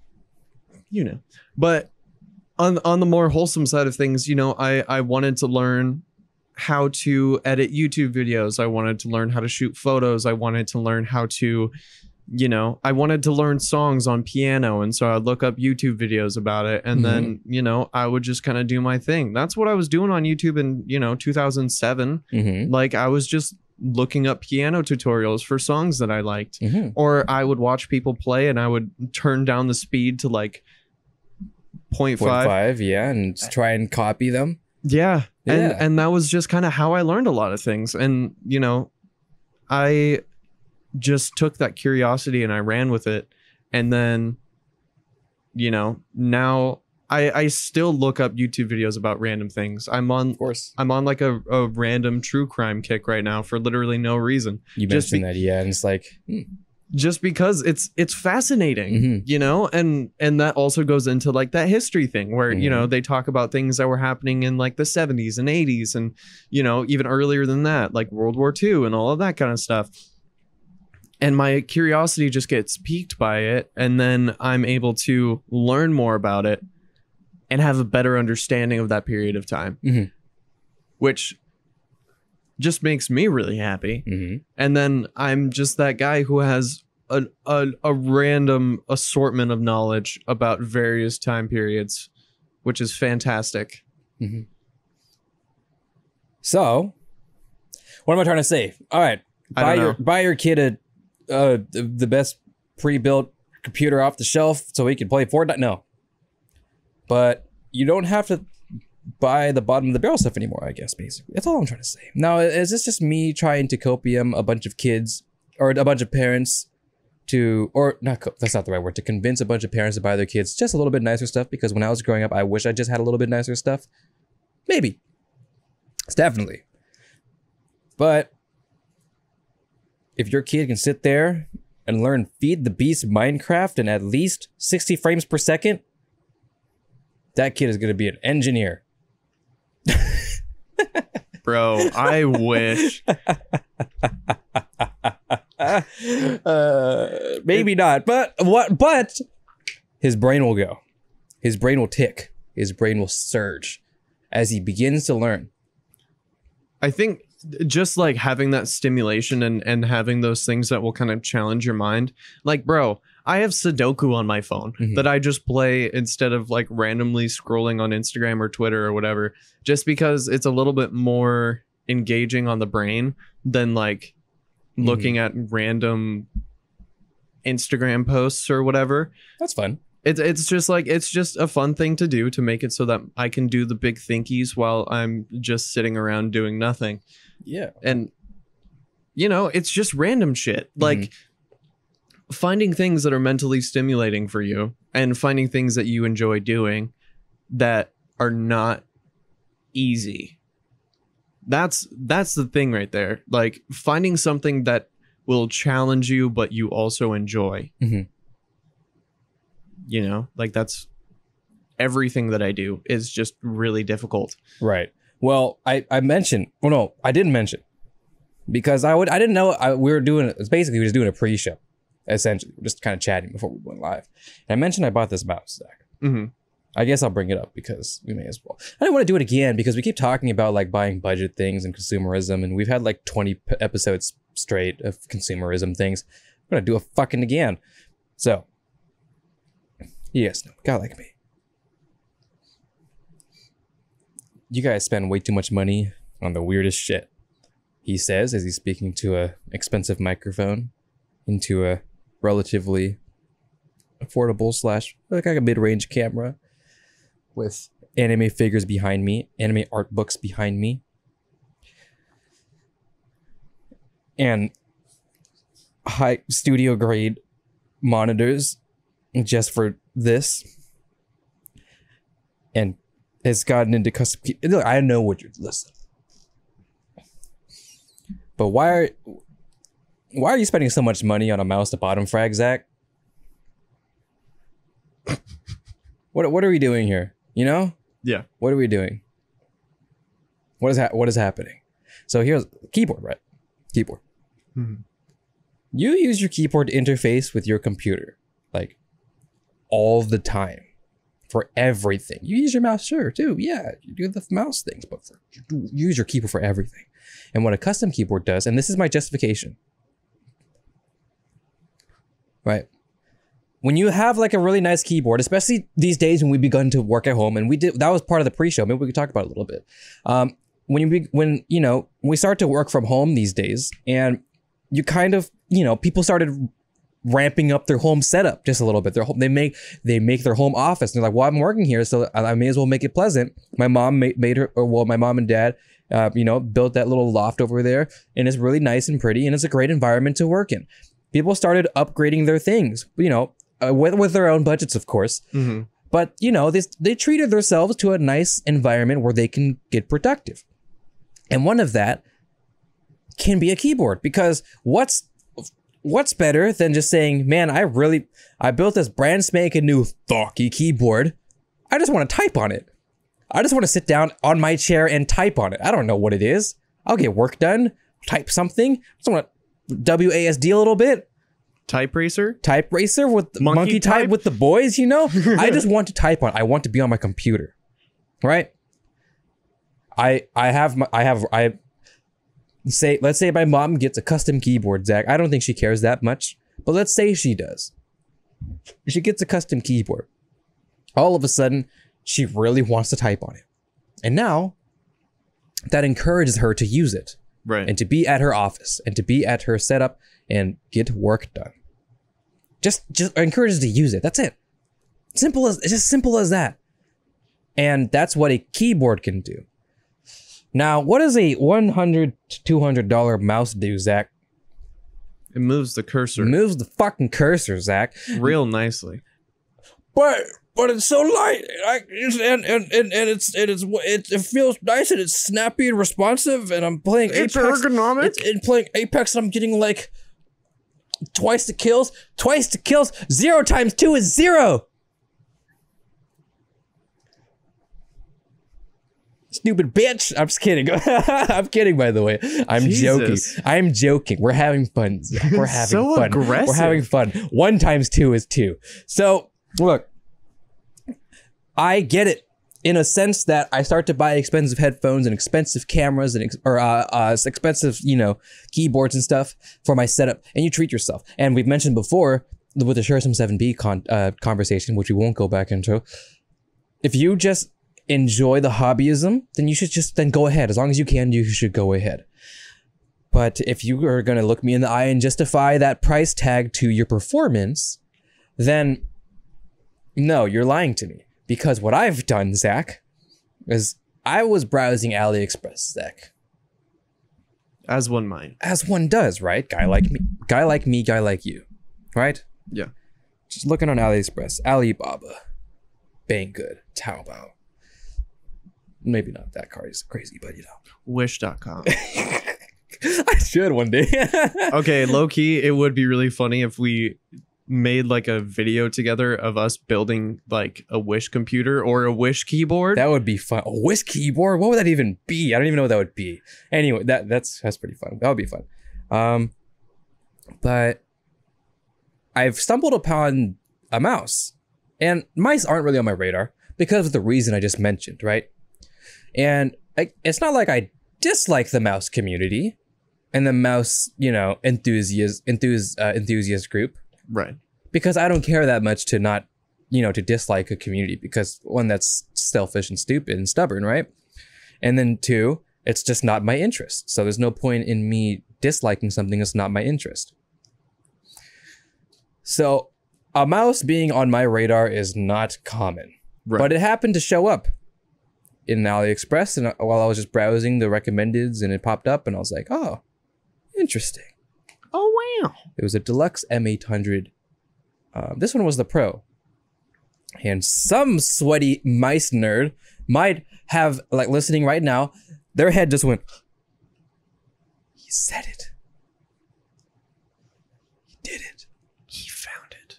[SPEAKER 2] You know. But on the more wholesome side of things, you know, I wanted to learn how to edit YouTube videos. I wanted to learn how to shoot photos. I wanted to learn how to, you know, I wanted to learn songs on piano. And so I'd look up YouTube videos about it. And then, you know, I would just kind of do my thing. That's what I was doing on YouTube in, you know, 2007. Like I was just looking up piano tutorials for songs that I liked. Or I would watch people play and I would turn down the speed to like 0.5.
[SPEAKER 1] Yeah, and try and copy them.
[SPEAKER 2] Yeah. And that was just kind of how I learned a lot of things. And, you know, I just took that curiosity and I ran with it. And then, you know, now I still look up YouTube videos about random things. I'm on like a random true crime kick right now for literally no reason.
[SPEAKER 1] You mentioned that, yeah, and it's like
[SPEAKER 2] just because it's fascinating, you know, and that also goes into like that history thing where, you know, they talk about things that were happening in like the 70s and 80s and, you know, even earlier than that, like World War II and all of that kind of stuff. And my curiosity just gets piqued by it. And then I'm able to learn more about it and have a better understanding of that period of time, which just makes me really happy. And then I'm just that guy who has a random assortment of knowledge about various time periods, which is fantastic.
[SPEAKER 1] So what am I trying to say? All right, buy your kid the best pre-built computer off the shelf so he can play Fortnite. No, but you don't have to buy the bottom of the barrel stuff anymore, I guess, basically. That's all I'm trying to say. Now, is this just me trying to copium a bunch of kids or a bunch of parents to, or not, that's not the right word, to convince a bunch of parents to buy their kids just a little bit nicer stuff? Because when I was growing up, I wish I just had a little bit nicer stuff. Maybe. It's definitely. But if your kid can sit there and learn Feed the Beast Minecraft in at least 60 frames per second, that kid is going to be an engineer.
[SPEAKER 2] Bro, I wish.
[SPEAKER 1] Maybe not, but his brain will go. His brain will tick. His brain will surge as he begins to learn.
[SPEAKER 2] I think just like having that stimulation and having those things that will kind of challenge your mind. Like, bro, I have Sudoku on my phone that I just play instead of like randomly scrolling on Instagram or Twitter or whatever, just because it's a little bit more engaging on the brain than like looking at random Instagram posts or whatever.
[SPEAKER 1] That's fun.
[SPEAKER 2] It's just like, it's just a fun thing to do to make it so that I can do the big thinkies while I'm just sitting around doing nothing.
[SPEAKER 1] Yeah.
[SPEAKER 2] And, you know, it's just random shit. Like finding things that are mentally stimulating for you and finding things that you enjoy doing that are not easy. That's the thing right there. Like finding something that will challenge you, but you also enjoy. You know, like that's everything that I do is just really difficult.
[SPEAKER 1] Right. Well, I mentioned, well, no, I didn't mention because I didn't know we were doing, it's basically we were just doing a pre-show, essentially. We're just kind of chatting before we went live. And I mentioned I bought this mouse, Zach. I guess I'll bring it up because we may as well. I don't want to do it again because we keep talking about like buying budget things and consumerism, and we've had like 20 episodes straight of consumerism things. We're going to do it fucking again. So, yes, no, guy like me. You guys spend way too much money on the weirdest shit. He says as he's speaking to a expensive microphone into a relatively affordable / like a mid-range camera with anime figures behind me, anime art books behind me, and high studio grade monitors just for this, and has gotten into custom. Look, I know what you're listening, but why are you spending so much money on a mouse to bottom frag, Zach? What are we doing here? You know?
[SPEAKER 2] Yeah.
[SPEAKER 1] What are we doing? What is happening? So here's keyboard, right? Keyboard. You use your keyboard to interface with your computer, like all the time. for everything. You use your mouse, sure, too. Yeah, you do the mouse things, but you use your keyboard for everything. And what a custom keyboard does, and this is my justification, right? When you have like a really nice keyboard, especially these days when we begun to work at home, and that was part of the pre-show. Maybe we could talk about it a little bit. When we start to work from home these days, and you kind of, people started ramping up their home setup just a little bit. They make their home office. And they're like, well, I'm working here, so I may as well make it pleasant. My mom my mom and dad, built that little loft over there, and it's really nice and pretty, and it's a great environment to work in. People started upgrading their things, with their own budgets, of course. Mm-hmm. But, they treated themselves to a nice environment where they can get productive. And one of that can be a keyboard, because what's better than just saying, man, I built this brand spanking new thocky keyboard. I just want to type on it. I just want to sit down on my chair and type on it. I don't know what it is. I'll get work done, type something. I just want to WASD a little bit.
[SPEAKER 2] Type racer
[SPEAKER 1] with monkey type with the boys, I just want to type on. I want to be on my computer, right? Let's say my mom gets a custom keyboard, Zach. I don't think she cares that much, but let's say she does. She gets a custom keyboard. All of a sudden, she really wants to type on it. And now, that encourages her to use it.
[SPEAKER 2] Right.
[SPEAKER 1] And to be at her office, and to be at her setup, and get work done. Just encourages to use it. That's it. It's just simple as that. And that's what a keyboard can do. Now, what does a $100 to $200 mouse do, Zach?
[SPEAKER 2] It moves the cursor.
[SPEAKER 1] It moves the fucking cursor, Zach.
[SPEAKER 2] Real nicely.
[SPEAKER 1] But it's so light, it feels nice, and it's snappy and responsive. And I'm playing Apex.
[SPEAKER 2] It's ergonomic.
[SPEAKER 1] It's playing Apex, and I'm getting like twice the kills. 0 times 2 is 0. Stupid bitch. I'm just kidding. I'm kidding, by the way. I'm joking. I'm joking. We're having fun. We're having
[SPEAKER 2] so
[SPEAKER 1] fun.
[SPEAKER 2] Aggressive.
[SPEAKER 1] We're having fun. 1 times 2 is 2. So, look. I get it in a sense that I start to buy expensive headphones and expensive cameras and expensive, keyboards and stuff for my setup, and you treat yourself. And we've mentioned before with the Shure SM7B conversation, which we won't go back into. If you just enjoy the hobbyism, then you should then go ahead. As long as you can, you should go ahead. But if you are going to look me in the eye and justify that price tag to your performance, then no, you're lying to me. Because what I've done, Zach, is I was browsing AliExpress, Zach.
[SPEAKER 2] As one might.
[SPEAKER 1] As one does, right? Guy like me, guy like you, right?
[SPEAKER 2] Yeah.
[SPEAKER 1] Just looking on AliExpress, Alibaba, Banggood, Taobao. Maybe not that crazy, but
[SPEAKER 2] Wish.com.
[SPEAKER 1] I should one day.
[SPEAKER 2] Okay, low key, it would be really funny if we made like a video together of us building like a Wish computer or a Wish keyboard.
[SPEAKER 1] That would be fun. A Wish keyboard? What would that even be? I don't even know what that would be. Anyway, that's pretty fun. That would be fun. But I've stumbled upon a mouse, and mice aren't really on my radar because of the reason I just mentioned, right? And it's not like I dislike the mouse community and the mouse, enthusiast group.
[SPEAKER 2] Right.
[SPEAKER 1] Because I don't care that much to not, to dislike a community, because one, that's selfish and stupid and stubborn, right? And then 2, it's just not my interest. So there's no point in me disliking something that's not my interest. So a mouse being on my radar is not common. Right. But it happened to show up in AliExpress, and while I was just browsing the recommendeds, and it popped up, and I was like, oh, interesting.
[SPEAKER 2] Oh, wow.
[SPEAKER 1] It was a deluxe M800. This one was the Pro. And some sweaty mice nerd might have, like, listening right now, their head just went, he said it. He did it.
[SPEAKER 2] He found it.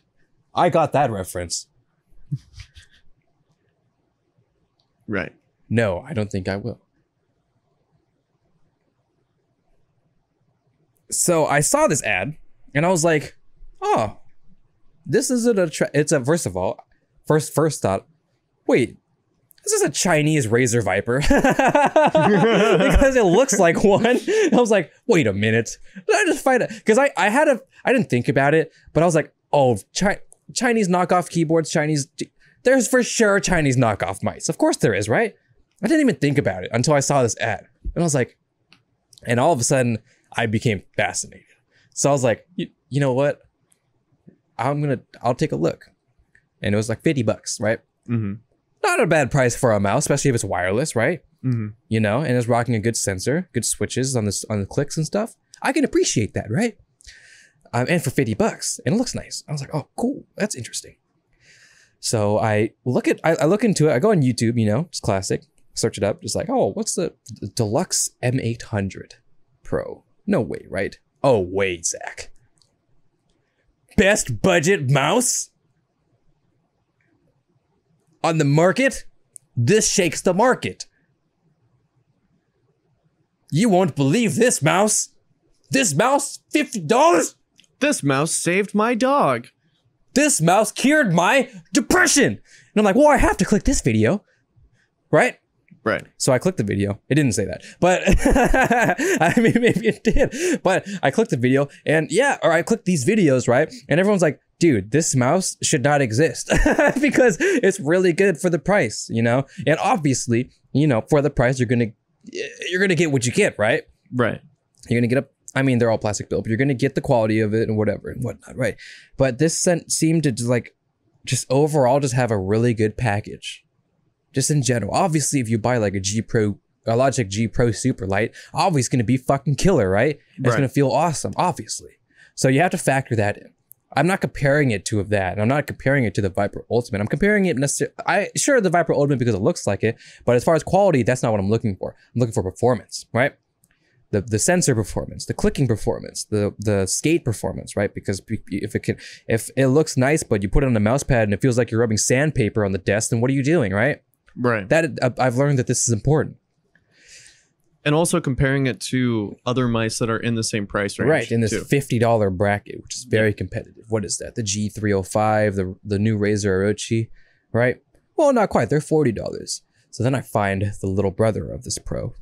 [SPEAKER 1] I got that reference.
[SPEAKER 2] Right.
[SPEAKER 1] No, I don't think I will. So I saw this ad, and I was like, oh, this isn't it's a, first of all, first thought, wait, this is a Chinese Razor Viper because it looks like one. I was like, wait a minute. Did I just find it? Because I didn't think about it, but I was like, oh, Chinese knockoff keyboards, there's for sure Chinese knockoff mice. Of course there is, right? I didn't even think about it until I saw this ad. And I was like, and all of a sudden I became fascinated. So I was like, you know what? I'll take a look. And it was like $50, right? Mm-hmm. Not a bad price for a mouse, especially if it's wireless, right? Mm-hmm. You know, and it's rocking a good sensor, good switches on the clicks and stuff. I can appreciate that, right? And for $50, and it looks nice. I was like, oh, cool, that's interesting. So I look into it. I go on YouTube, you know, it's classic. Search it up, just like, oh, what's the Deluxe M800 Pro? No way, right? Oh wait, Zach. Best budget mouse on the market? This shakes the market. You won't believe this mouse. This mouse, $50?
[SPEAKER 2] This mouse saved my dog.
[SPEAKER 1] This mouse cured my depression. And I'm like, well, I have to click this video, right?
[SPEAKER 2] Right.
[SPEAKER 1] So I clicked the video. It didn't say that, but I mean, maybe it did. But I clicked the video, and yeah, or I clicked these videos, right? And everyone's like, dude, this mouse should not exist because it's really good for the price, you know? And obviously, you know, for the price, you're gonna get what you get, right?
[SPEAKER 2] Right.
[SPEAKER 1] You're gonna get I mean, they're all plastic built, but you're gonna get the quality of it and whatever and whatnot, right? But this seemed to just overall just have a really good package. Just in general. Obviously, if you buy like a Logitech G Pro Superlight, obviously it's gonna be fucking killer, right? It's gonna feel awesome, obviously. So you have to factor that in. I'm not comparing it to that. I'm not comparing it to the Viper Ultimate. I'm comparing it sure the Viper Ultimate because it looks like it, but as far as quality, that's not what I'm looking for. I'm looking for performance, right? The sensor performance, the clicking performance, the skate performance, right? Because if it looks nice, but you put it on the mouse pad and it feels like you're rubbing sandpaper on the desk, then what are you doing, right?
[SPEAKER 2] Right.
[SPEAKER 1] I've learned that this is important.
[SPEAKER 2] And also comparing it to other mice that are in the same price range.
[SPEAKER 1] Right, in this $50 bracket, which is very competitive. What is that? The G305, the new Razer Orochi, right? Well, not quite. They're $40. So then I find the little brother of this Pro,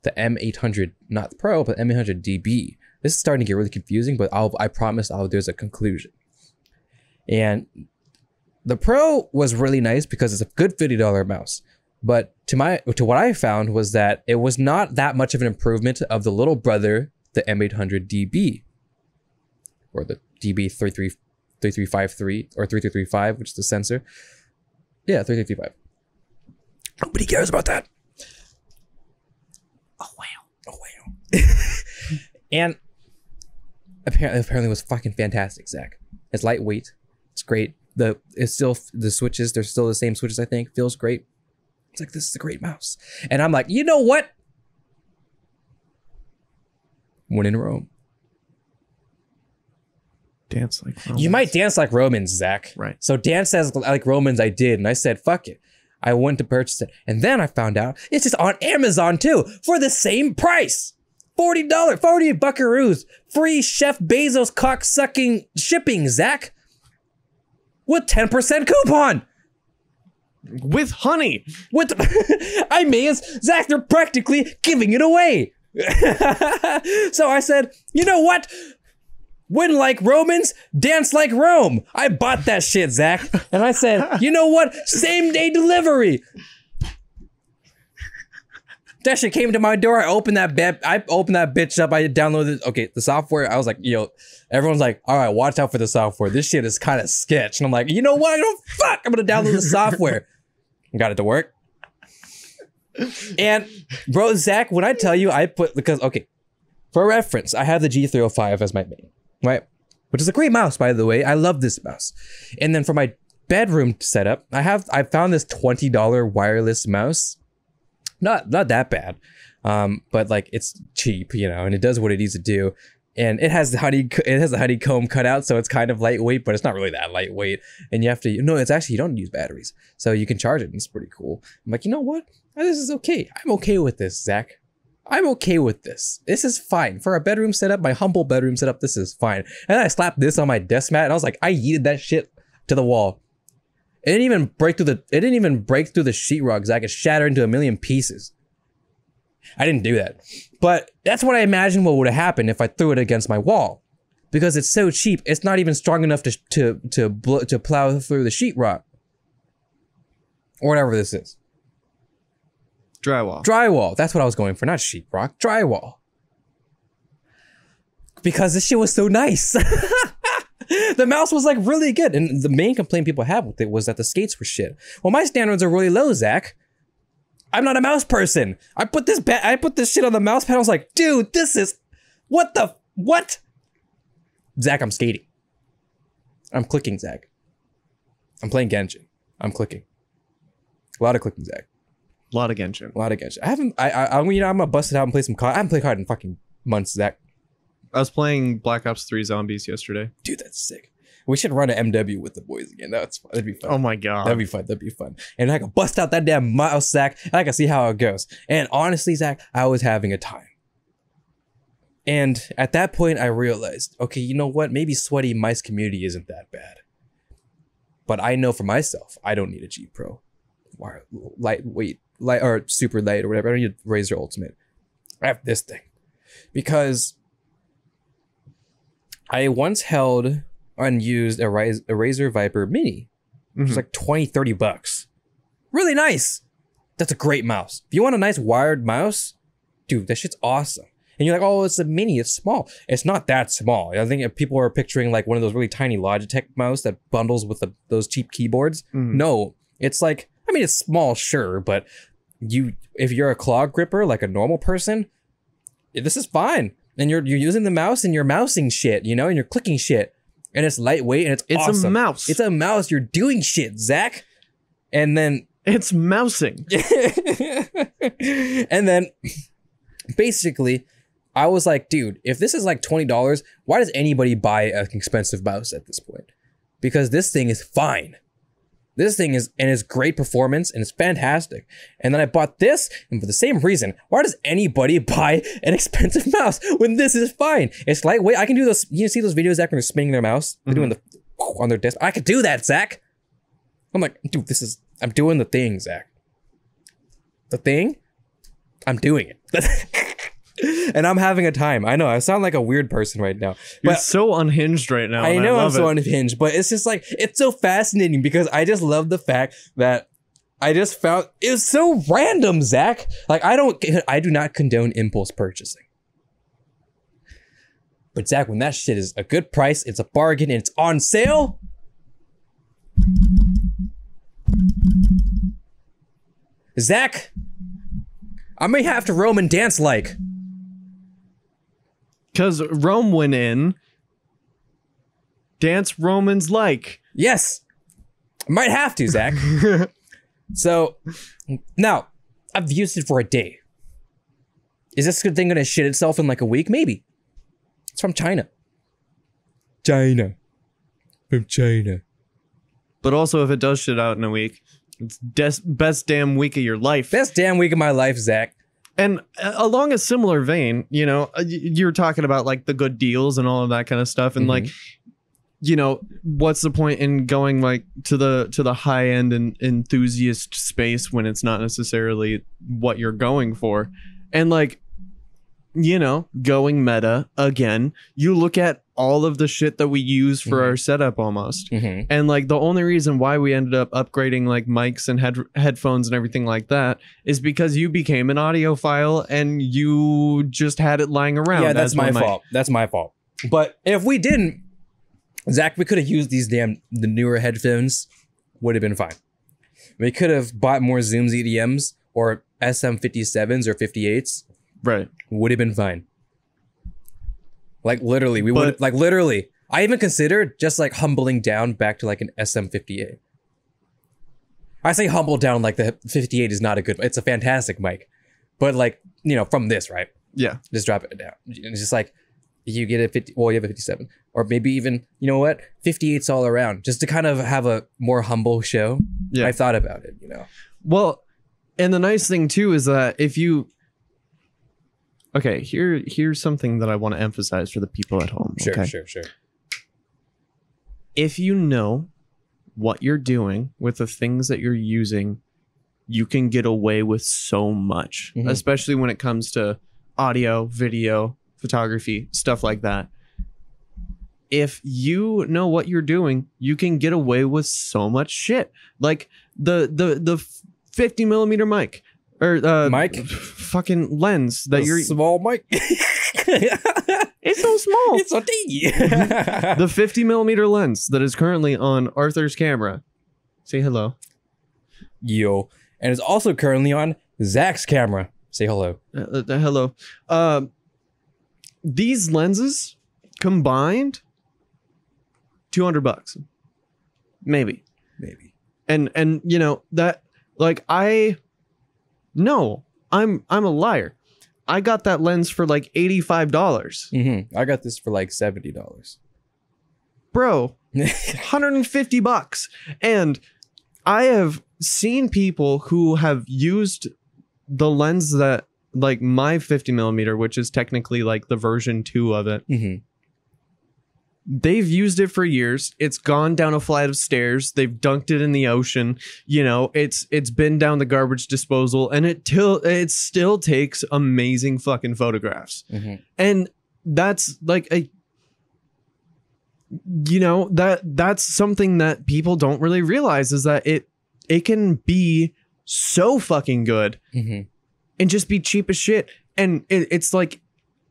[SPEAKER 1] the M800, not the Pro, but M800DB. This is starting to get really confusing, but I promise there's a conclusion. And the Pro was really nice because it's a good $50 mouse. But to what I found was that it was not that much of an improvement of the little brother, the M800DB, or the DB3353 or 3335, which is the sensor. Yeah, 3335. Nobody cares about that. Oh wow. And apparently it was fucking fantastic, Zach. It's lightweight. It's great. The switches, they're still the same switches, I think. Feels great. It's like, this is a great mouse. And I'm like, you know what? When in Rome.
[SPEAKER 2] Dance like Romans.
[SPEAKER 1] You might dance like Romans, Zach.
[SPEAKER 2] Right.
[SPEAKER 1] So dance as like Romans I did. And I said, fuck it. I went to purchase it. And then I found out it's just on Amazon too for the same price. $40, 40 buckaroos. Free Chef Bezos cock-sucking shipping, Zach. With 10% coupon.
[SPEAKER 2] With honey.
[SPEAKER 1] Zach, they're practically giving it away. So I said, you know what? Win like Romans, dance like Rome. I bought that shit, Zach. And I said, you know what? Same day delivery. That shit came to my door. I opened that bitch up. I downloaded the software. I was like, yo, everyone's like, all right, watch out for the software. This shit is kind of sketch. And I'm like, you know what? I'm gonna download the software. Got it to work. And bro, Zach, when I tell you for reference, I have the G305 as my main, right? Which is a great mouse, by the way. I love this mouse. And then for my bedroom setup, I found this $20 wireless mouse. Not that bad, but like it's cheap, you know, and it does what it needs to do. And it has the honeycomb cutout, so it's kind of lightweight, but it's not really that lightweight. And you have to, it's actually, you don't use batteries, so you can charge it, and it's pretty cool. I'm like, you know what? This is okay. I'm okay with this, Zach. I'm okay with this. This is fine. For a bedroom setup, my humble bedroom setup, this is fine. And then I slapped this on my desk mat, and I was like, I yeeted that shit to the wall. It didn't even break through the sheetrock, Zach. It shattered into a million pieces. I didn't do that. But that's what I imagined what would have happened if I threw it against my wall. Because it's so cheap, it's not even strong enough to plow through the sheetrock. Or whatever this is.
[SPEAKER 2] Drywall.
[SPEAKER 1] Drywall. That's what I was going for. Not sheetrock. Drywall. Because this shit was so nice. The mouse was like really good. And the main complaint people had with it was that the skates were shit. Well, my standards are really low, Zach. I'm not a mouse person. I put this shit on the mouse pad. I was like, dude, this is what? Zach, I'm skating. I'm clicking, Zach. I'm playing Genshin. I'm clicking. A lot of clicking, Zach.
[SPEAKER 2] A lot of Genshin.
[SPEAKER 1] I'm gonna bust it out and play some COD. I haven't played COD in fucking months, Zach.
[SPEAKER 2] I was playing Black Ops 3 Zombies yesterday.
[SPEAKER 1] Dude, that's sick. We should run an MW with the boys again. That'd be fun.
[SPEAKER 2] Oh my god.
[SPEAKER 1] That'd be fun. And I can bust out that damn mouse, Zach, and I can see how it goes. And honestly, Zach, I was having a time. And at that point, I realized, okay, you know what? Maybe sweaty mice community isn't that bad. But I know for myself, I don't need a G Pro. Lightweight, or super light or whatever. I don't need a Razer Ultimate. I have this thing. Because I once held unused a Razer Viper Mini. Which was like 20, 30 bucks. Really nice. That's a great mouse. If you want a nice wired mouse, dude, that shit's awesome. And you're like, oh, it's a mini, it's small. It's not that small. I think if people are picturing like one of those really tiny Logitech mouse that bundles with those cheap keyboards. No, it's like, I mean, it's small, sure, but if you're a claw gripper, like a normal person, this is fine. And you're using the mouse and you're mousing shit, you know, and you're clicking shit. And it's lightweight and it's awesome.
[SPEAKER 2] A mouse.
[SPEAKER 1] It's a mouse. You're doing shit, Zach. And then
[SPEAKER 2] it's mousing.
[SPEAKER 1] And then basically, I was like, dude, if this is like $20, why does anybody buy an expensive mouse at this point? Because this thing is fine. This thing is, and it's great performance and it's fantastic. And then I bought this, and for the same reason, why does anybody buy an expensive mouse when this is fine? It's lightweight. I can do those. You see those videos, Zach, when they're spinning their mouse? They're doing the on their desk. I could do that, Zach. I'm like, dude, I'm doing the thing, Zach. The thing? I'm doing it. And I'm having a time. I know, I sound like a weird person right now.
[SPEAKER 2] You're so unhinged right now.
[SPEAKER 1] I know I'm so unhinged, but it's just like, it's so fascinating because I just love the fact that I just found, it's so random, Zach. Like, I do not condone impulse purchasing. But Zach, when that shit is a good price, it's a bargain, and it's on sale. Zach, I may have to roam and dance like.
[SPEAKER 2] Because Rome went in. Dance Romans like.
[SPEAKER 1] Yes. I might have to, Zach. So, now, I've used it for a day. Is this thing going to shit itself in like a week? Maybe. It's from China. From China.
[SPEAKER 2] But also, if it does shit out in a week, it's best damn week of your life.
[SPEAKER 1] Best damn week of my life, Zach.
[SPEAKER 2] And along a similar vein, you know, you're talking about like the good deals and all of that kind of stuff. And like, you know, what's the point in going like to the high end and enthusiast space when it's not necessarily what you're going for? And like, you know, going meta again, you look at all of the shit that we use for our setup almost. And like the only reason why we ended up upgrading like mics and headphones and everything like that is because you became an audiophile and you just had it lying around.
[SPEAKER 1] Yeah, that's my fault. That's my fault. But if we didn't, Zach, we could have used the newer headphones. Would have been fine. We could have bought more Zoom ZDMs or SM57s or 58s.
[SPEAKER 2] Right.
[SPEAKER 1] Would have been fine. Like literally, we would like literally. I even considered just like humbling down back to like an SM58. I say humble down like the 58 is not a good. It's a fantastic mic, but like, you know, from this, right?
[SPEAKER 2] Yeah.
[SPEAKER 1] Just drop it down. It's just like you get a 50. Well, you have a 57, or maybe even, you know what, 58s all around, just to kind of have a more humble show. Yeah. I thought about it, you know.
[SPEAKER 2] Well, and the nice thing too is that if you. Okay, here's something that I want to emphasize for the people at home.
[SPEAKER 1] Sure,
[SPEAKER 2] okay?
[SPEAKER 1] sure.
[SPEAKER 2] If you know what you're doing, with the things that you're using, you can get away with so much, especially when it comes to audio, video, photography, stuff like that. If you know what you're doing, you can get away with so much shit. Like the 50 millimeter mic or fucking lens that you're
[SPEAKER 1] small mic.
[SPEAKER 2] It's so small.
[SPEAKER 1] It's so teeny.
[SPEAKER 2] The 50 millimeter lens that is currently on Arthur's camera. Say hello.
[SPEAKER 1] Yo. And it's also currently on Zach's camera. Say hello.
[SPEAKER 2] Hello. These lenses combined, $200, maybe. And you know that, like, I'm a liar. I got that lens for like $85.
[SPEAKER 1] I got this for like $70.
[SPEAKER 2] Bro, $150. And I have seen people who have used the lens that, like, my 50 millimeter, which is technically like the version 2 of it. They've used it for years. It's gone down a flight of stairs. They've dunked it in the ocean. You know, it's been down the garbage disposal, and it still takes amazing fucking photographs. And that's like that's something that people don't really realize, is that it can be so fucking good and just be cheap as shit. And it's like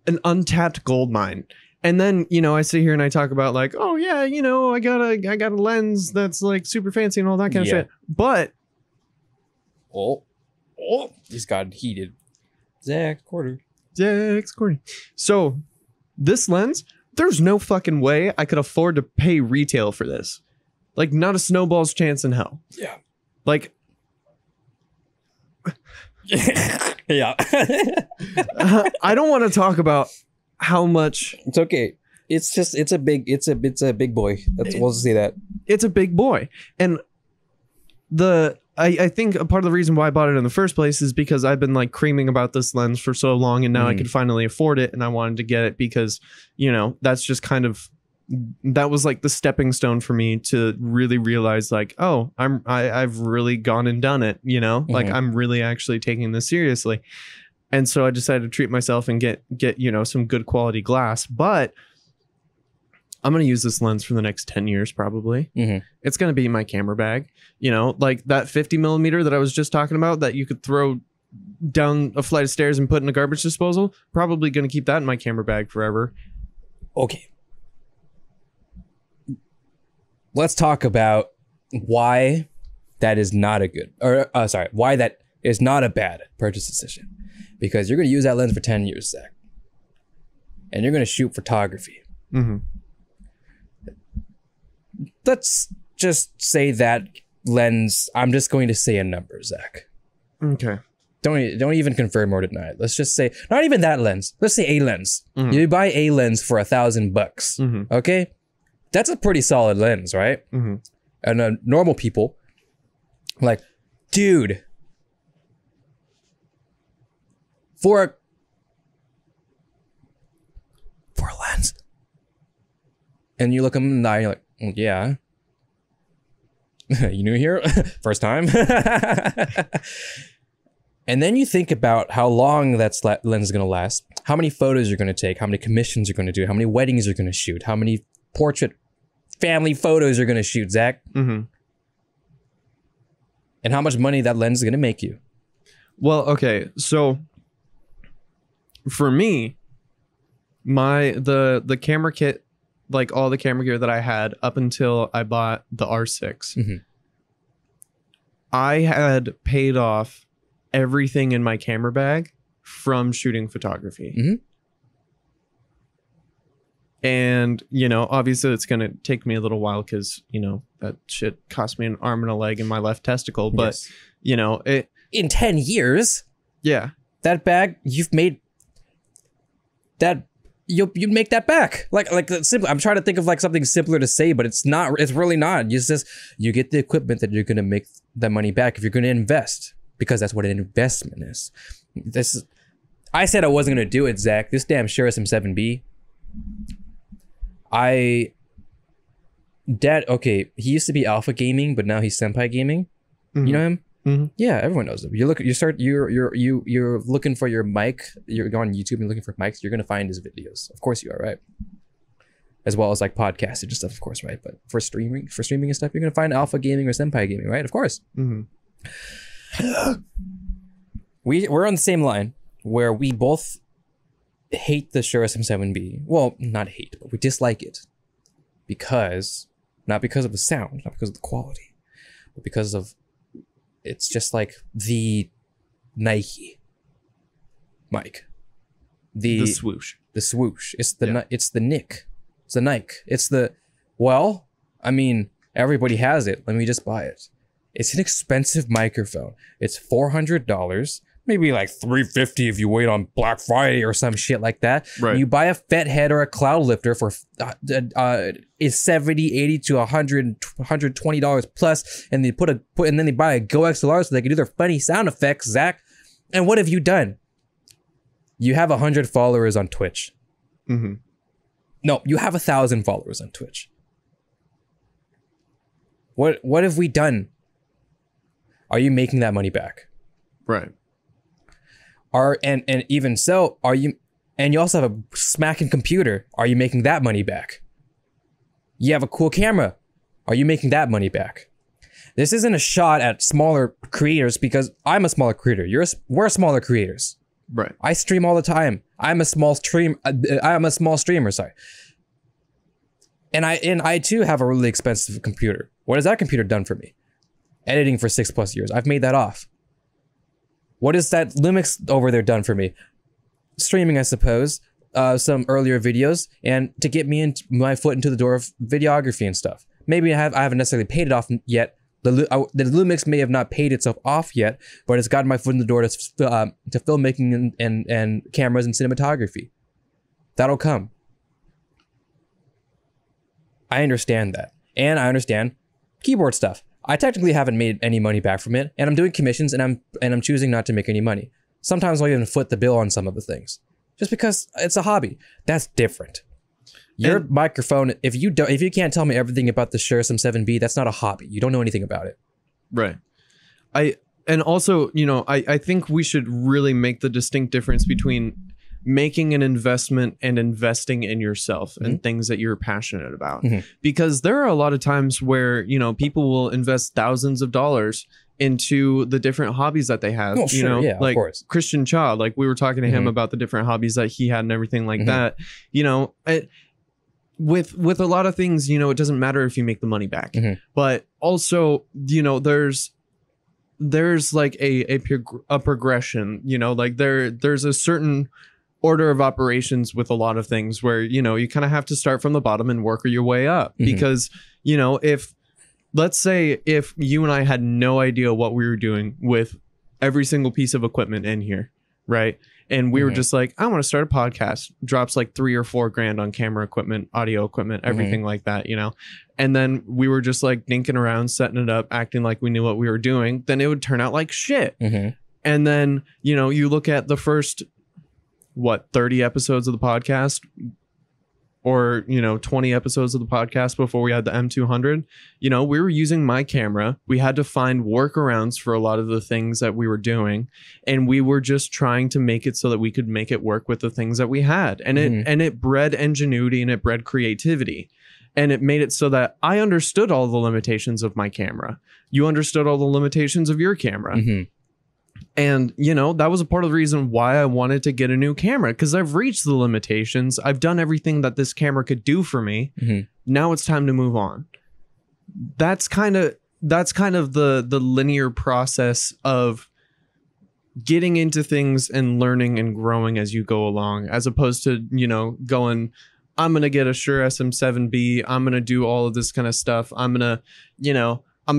[SPEAKER 2] an untapped gold mine. And then, you know, I sit here and I talk about like, oh yeah, you know, I got a lens that's like super fancy and all that kind of shit. But
[SPEAKER 1] he's got heated. Zach's quarter.
[SPEAKER 2] So this lens, there's no fucking way I could afford to pay retail for this. Like, not a snowball's chance in hell.
[SPEAKER 1] Yeah.
[SPEAKER 2] Like,
[SPEAKER 1] yeah.
[SPEAKER 2] I don't want to talk about how much.
[SPEAKER 1] It's okay. It's just, it's a big boy. We'll just say that.
[SPEAKER 2] It's a big boy. And I think a part of the reason why I bought it in the first place is because I've been like creaming about this lens for so long, and now I could finally afford it, and I wanted to get it because, you know, that's just kind of, that was like the stepping stone for me to really realize like, oh, I've really gone and done it, you know, like I'm really actually taking this seriously. And so I decided to treat myself and get, you know, some good quality glass. But I'm going to use this lens for the next 10 years, probably. It's going to be my camera bag. You know, like that 50 millimeter that I was just talking about that you could throw down a flight of stairs and put in a garbage disposal. Probably going to keep that in my camera bag forever.
[SPEAKER 1] Okay. Let's talk about why that is not a good, or why that is not a bad purchase decision. Because you're going to use that lens for 10 years, Zach. And you're going to shoot photography. Let's just say that lens, I'm just going to say a number, Zach.
[SPEAKER 2] Okay.
[SPEAKER 1] Don't even confirm or deny it. Let's just say, not even that lens. Let's say a lens. You buy a lens for $1,000. Okay? That's a pretty solid lens, right? And normal people, like, dude, for a lens. And you look them in the eye and you're like, well, yeah. You new here? First time? And then you think about how long that lens is going to last, how many photos you're going to take, how many commissions you're going to do, how many weddings you're going to shoot, how many portrait family photos you're going to shoot, Zach. And how much money that lens is going to make you.
[SPEAKER 2] Well, okay, so for me, the camera kit, like all the camera gear that I had up until I bought the R6, I had paid off everything in my camera bag from shooting photography. And, you know, obviously it's going to take me a little while because, you know, that shit cost me an arm and a leg and my left testicle. But, you know,
[SPEAKER 1] in 10 years, that bag, you've made that, you'd make that back. Like simple. I'm trying to think of like something simpler to say, but it's not, it's really not. You get the equipment that you're going to make that money back if you're going to invest, because that's what an investment is. I said I wasn't going to do it, Zach. This damn Shure SM7B, I Dad, okay, he used to be Alpha Gaming, but now he's Senpai Gaming. You know him? Yeah, everyone knows him. You're looking for your mic. You're going on YouTube and looking for mics. You're gonna find his videos. Of course you are, right? As well as like podcasting and stuff, of course, right? But for streaming and stuff, you're gonna find Alpha Gaming or Senpai Gaming, right? Of course. We're on the same line where we both hate the Shure SM7B. Well, not hate, but we dislike it not because of the sound, not because of the quality, but because of it's just like the Nike mic, the
[SPEAKER 2] swoosh.
[SPEAKER 1] It's the Nick. It's the Nike. It's the I mean, everybody has it. Let me just buy it. It's an expensive microphone. It's $400. Maybe like $350 if you wait on Black Friday or some shit like that.
[SPEAKER 2] Right.
[SPEAKER 1] You buy a Fet head or a cloud lifter for is $70, $80 to $120 plus, and they and then they buy a Go XLR so they can do their funny sound effects, Zach. And what have you done? You have 100 followers on Twitch. No, you have 1,000 followers on Twitch. What have we done? Are you making that money back?
[SPEAKER 2] Right.
[SPEAKER 1] And even so, you also have a smacking computer. Are you making that money back? You have a cool camera. Are you making that money back? This isn't a shot at smaller creators because I'm a smaller creator. We're smaller creators.
[SPEAKER 2] Right.
[SPEAKER 1] I stream all the time. I'm a small streamer, sorry. And I too have a really expensive computer. What has that computer done for me? Editing for 6+ years. I've made that off. What has that LynnMX over there done for me? Streaming, I suppose. Some earlier videos, and to get me my foot into the door of videography and stuff. Maybe I haven't necessarily paid it off yet. The LynnMX may have not paid itself off yet, but it's gotten my foot in the door to filmmaking and cameras and cinematography. That'll come. I understand that, and I understand keyboard stuff. I technically haven't made any money back from it, and I'm doing commissions, and I'm choosing not to make any money. Sometimes I'll even foot the bill on some of the things, just because it's a hobby. That's different. Your microphone, if you can't tell me everything about the Shure SM7B, that's not a hobby. You don't know anything about it.
[SPEAKER 2] Right. And also, I think we should really make the distinct difference between making an investment and investing in yourself and things that you're passionate about. Because there are a lot of times where, people will invest thousands of dollars into the different hobbies that they have.
[SPEAKER 1] Oh, sure. Yeah,
[SPEAKER 2] like
[SPEAKER 1] of course.
[SPEAKER 2] Christian Child, like we were talking to him about the different hobbies that he had and everything like that. With a lot of things, it doesn't matter if you make the money back, but also, there's like a progression, like there's a certain order of operations with a lot of things where, you kind of have to start from the bottom and work your way up. Because, let's say if you and I had no idea what we were doing with every single piece of equipment in here, right? And we were just like, I want to start a podcast, drops like $3 or $4 grand on camera equipment, audio equipment, everything like that, and then we were just like dinking around, setting it up, acting like we knew what we were doing, then it would turn out like shit. And then, you look at the first 30 episodes of the podcast, or 20 episodes of the podcast before we had the M200. We were using my camera. We had to find workarounds for a lot of the things that we were doing, and we were just trying to make it so that we could make it work with the things that we had. And it bred ingenuity, and it bred creativity, and it made it so that I understood all the limitations of my camera. You understood all the limitations of your camera. And, that was a part of the reason why I wanted to get a new camera, because I've reached the limitations. I've done everything that this camera could do for me. Now it's time to move on. That's kind of the linear process of getting into things and learning and growing as you go along, as opposed to, going, I'm going to get a Shure SM7B. I'm going to do all of this kind of stuff. I'm going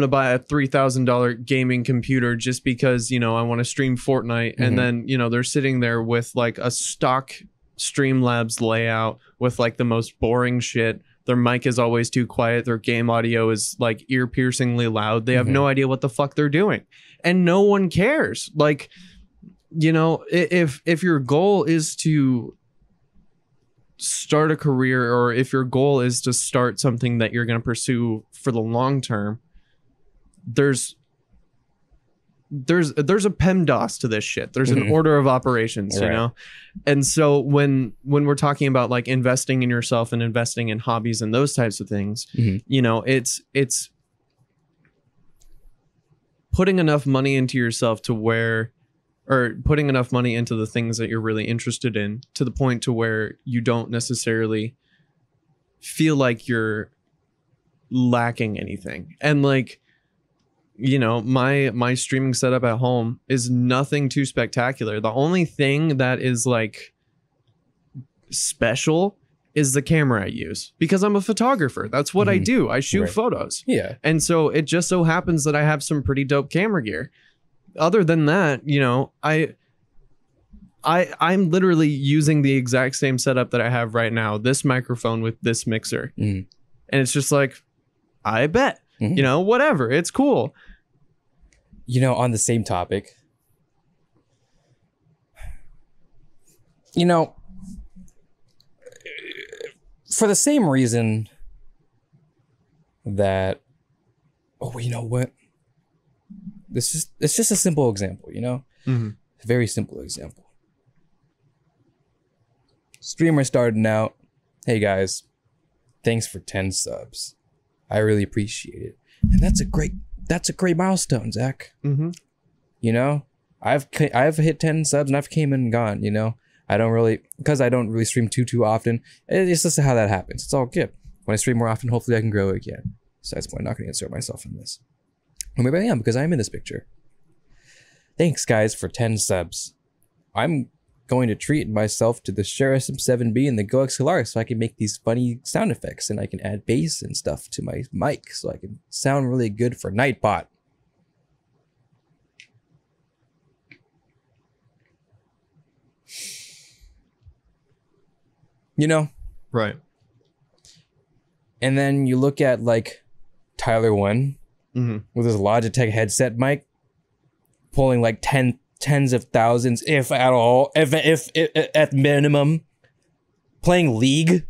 [SPEAKER 2] to buy a $3,000 gaming computer just because, I want to stream Fortnite. And then, they're sitting there with like a stock Streamlabs layout with like the most boring shit. Their mic is always too quiet. Their game audio is like ear piercingly loud. They have no idea what the fuck they're doing. And no one cares. Like, if your goal is to start a career, or if your goal is to start something that you're going to pursue for the long term, there's a PEMDAS to this shit. There's an order of operations, you know? And so when we're talking about like investing in yourself and investing in hobbies and those types of things, you know, it's putting enough money into yourself to where, or putting enough money into the things that you're really interested in to the point to where you don't necessarily feel like you're lacking anything. And like, you know, my streaming setup at home is nothing too spectacular. The only thing that is like special is the camera I use, because I'm a photographer. That's what I do. I shoot photos.
[SPEAKER 1] Yeah.
[SPEAKER 2] And so it just so happens that I have some pretty dope camera gear. Other than that, you know, I'm literally using the exact same setup that I have right now, this microphone with this mixer. And it's just like, I bet, you know, whatever, it's cool.
[SPEAKER 1] You know, on the same topic, you know, for the same reason that, oh, you know what? It's just a simple example, you know? A very simple example. Streamer starting out. Hey guys, thanks for 10 subs. I really appreciate it. And that's a great milestone, Zach. You know, I've hit 10 subs and I've came and gone, you know? Because I don't really stream too often. It's just how that happens. It's all good. When I stream more often, hopefully I can grow again. Besides, I'm not going to insert myself in this. Or maybe I am, because I'm in this picture. Thanks, guys, for 10 subs. I'm going to treat myself to the Shure SM7B and the Go XLR so I can make these funny sound effects, and I can add bass and stuff to my mic so I can sound really good for Nightbot. You know?
[SPEAKER 2] Right.
[SPEAKER 1] And then you look at like Tyler One with his Logitech headset mic, pulling like tens of thousands, if at all, if at minimum, playing League,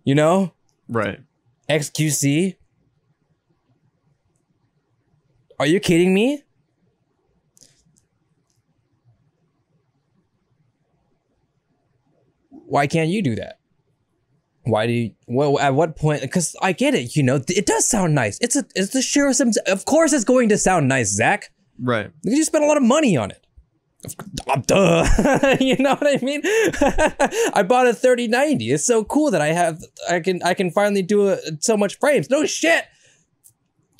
[SPEAKER 1] you know?
[SPEAKER 2] Right.
[SPEAKER 1] XQC. Are you kidding me? Why can't you do that? Why do you, well, at what point? Because I get it, you know, it does sound nice. It's the Shure SM, of course it's going to sound nice, Zach.
[SPEAKER 2] Right.
[SPEAKER 1] Because you spent a lot of money on it. Duh. You know what I mean? I bought a 3090. It's so cool that I can finally do so much frames. No shit.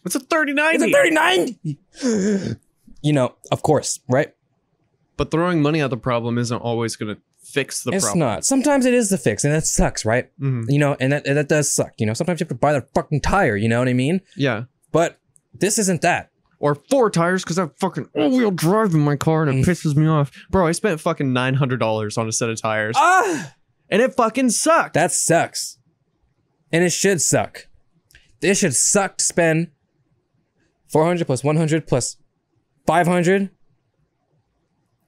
[SPEAKER 2] It's a 3090.
[SPEAKER 1] It's a 3090. You know, of course, right?
[SPEAKER 2] But throwing money at the problem isn't always going to fix the problem.
[SPEAKER 1] It's not. Sometimes it is the fix, and that sucks, right? You know, and that does suck. You know, sometimes you have to buy that fucking tire, you know what I mean?
[SPEAKER 2] Yeah.
[SPEAKER 1] But this isn't that.
[SPEAKER 2] Or 4 tires, because I have fucking all-wheel drive in my car and it pisses me off. Bro, I spent fucking $900 on a set of tires. And it fucking sucked.
[SPEAKER 1] That sucks. And it should suck. It should suck to spend 400 plus 100 plus 500.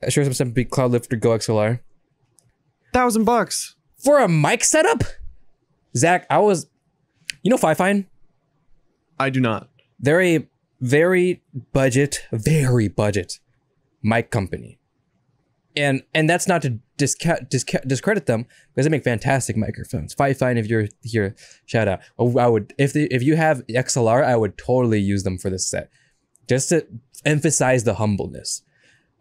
[SPEAKER 1] Sure, some big Cloud Lifter Go XLR.
[SPEAKER 2] $1,000
[SPEAKER 1] for a mic setup. Zach, you know Fifine?
[SPEAKER 2] I do not.
[SPEAKER 1] They're a very budget mic company, and that's not to discredit them, because they make fantastic microphones. Fifine, if you're here, shout out. I would, if you have XLR, I would totally use them for this set, just to emphasize the humbleness.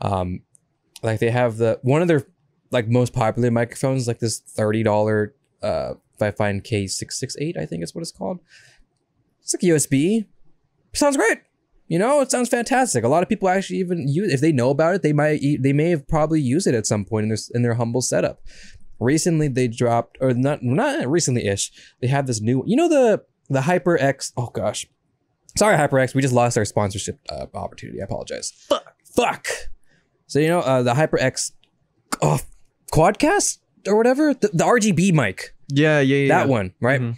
[SPEAKER 1] Like they have one of their like most popular microphones, like this $30 Fifine K668, I think is what it's called. It's like USB. Sounds great. You know, it sounds fantastic. A lot of people actually even use, if they know about it, they may have probably used it at some point in their humble setup. Recently they dropped, or not recently-ish, they have this new, you know, the HyperX, oh gosh. Sorry, HyperX, we just lost our sponsorship opportunity. I apologize. Fuck. So, you know, the HyperX Quadcast or whatever, the RGB mic.
[SPEAKER 2] Yeah.
[SPEAKER 1] That one, right?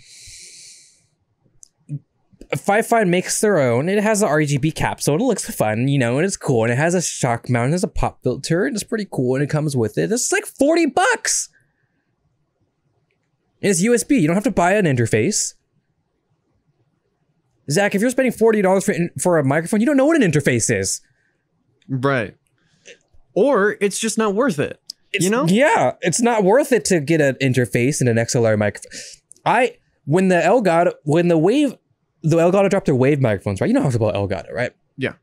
[SPEAKER 1] Fifine makes their own. It has an RGB capsule. It looks fun, you know, and it's cool. And it has a shock mount. It has a pop filter. And it's pretty cool. And it comes with it. It's like $40. And it's USB. You don't have to buy an interface. Zach, if you're spending $40 for a microphone, you don't know what an interface is.
[SPEAKER 2] Right. Or it's just not worth it. You know?
[SPEAKER 1] Yeah, it's not worth it to get an interface and an XLR microphone. When the Elgato dropped their Wave microphones, right? You know how it's about Elgato, right?
[SPEAKER 2] Yeah.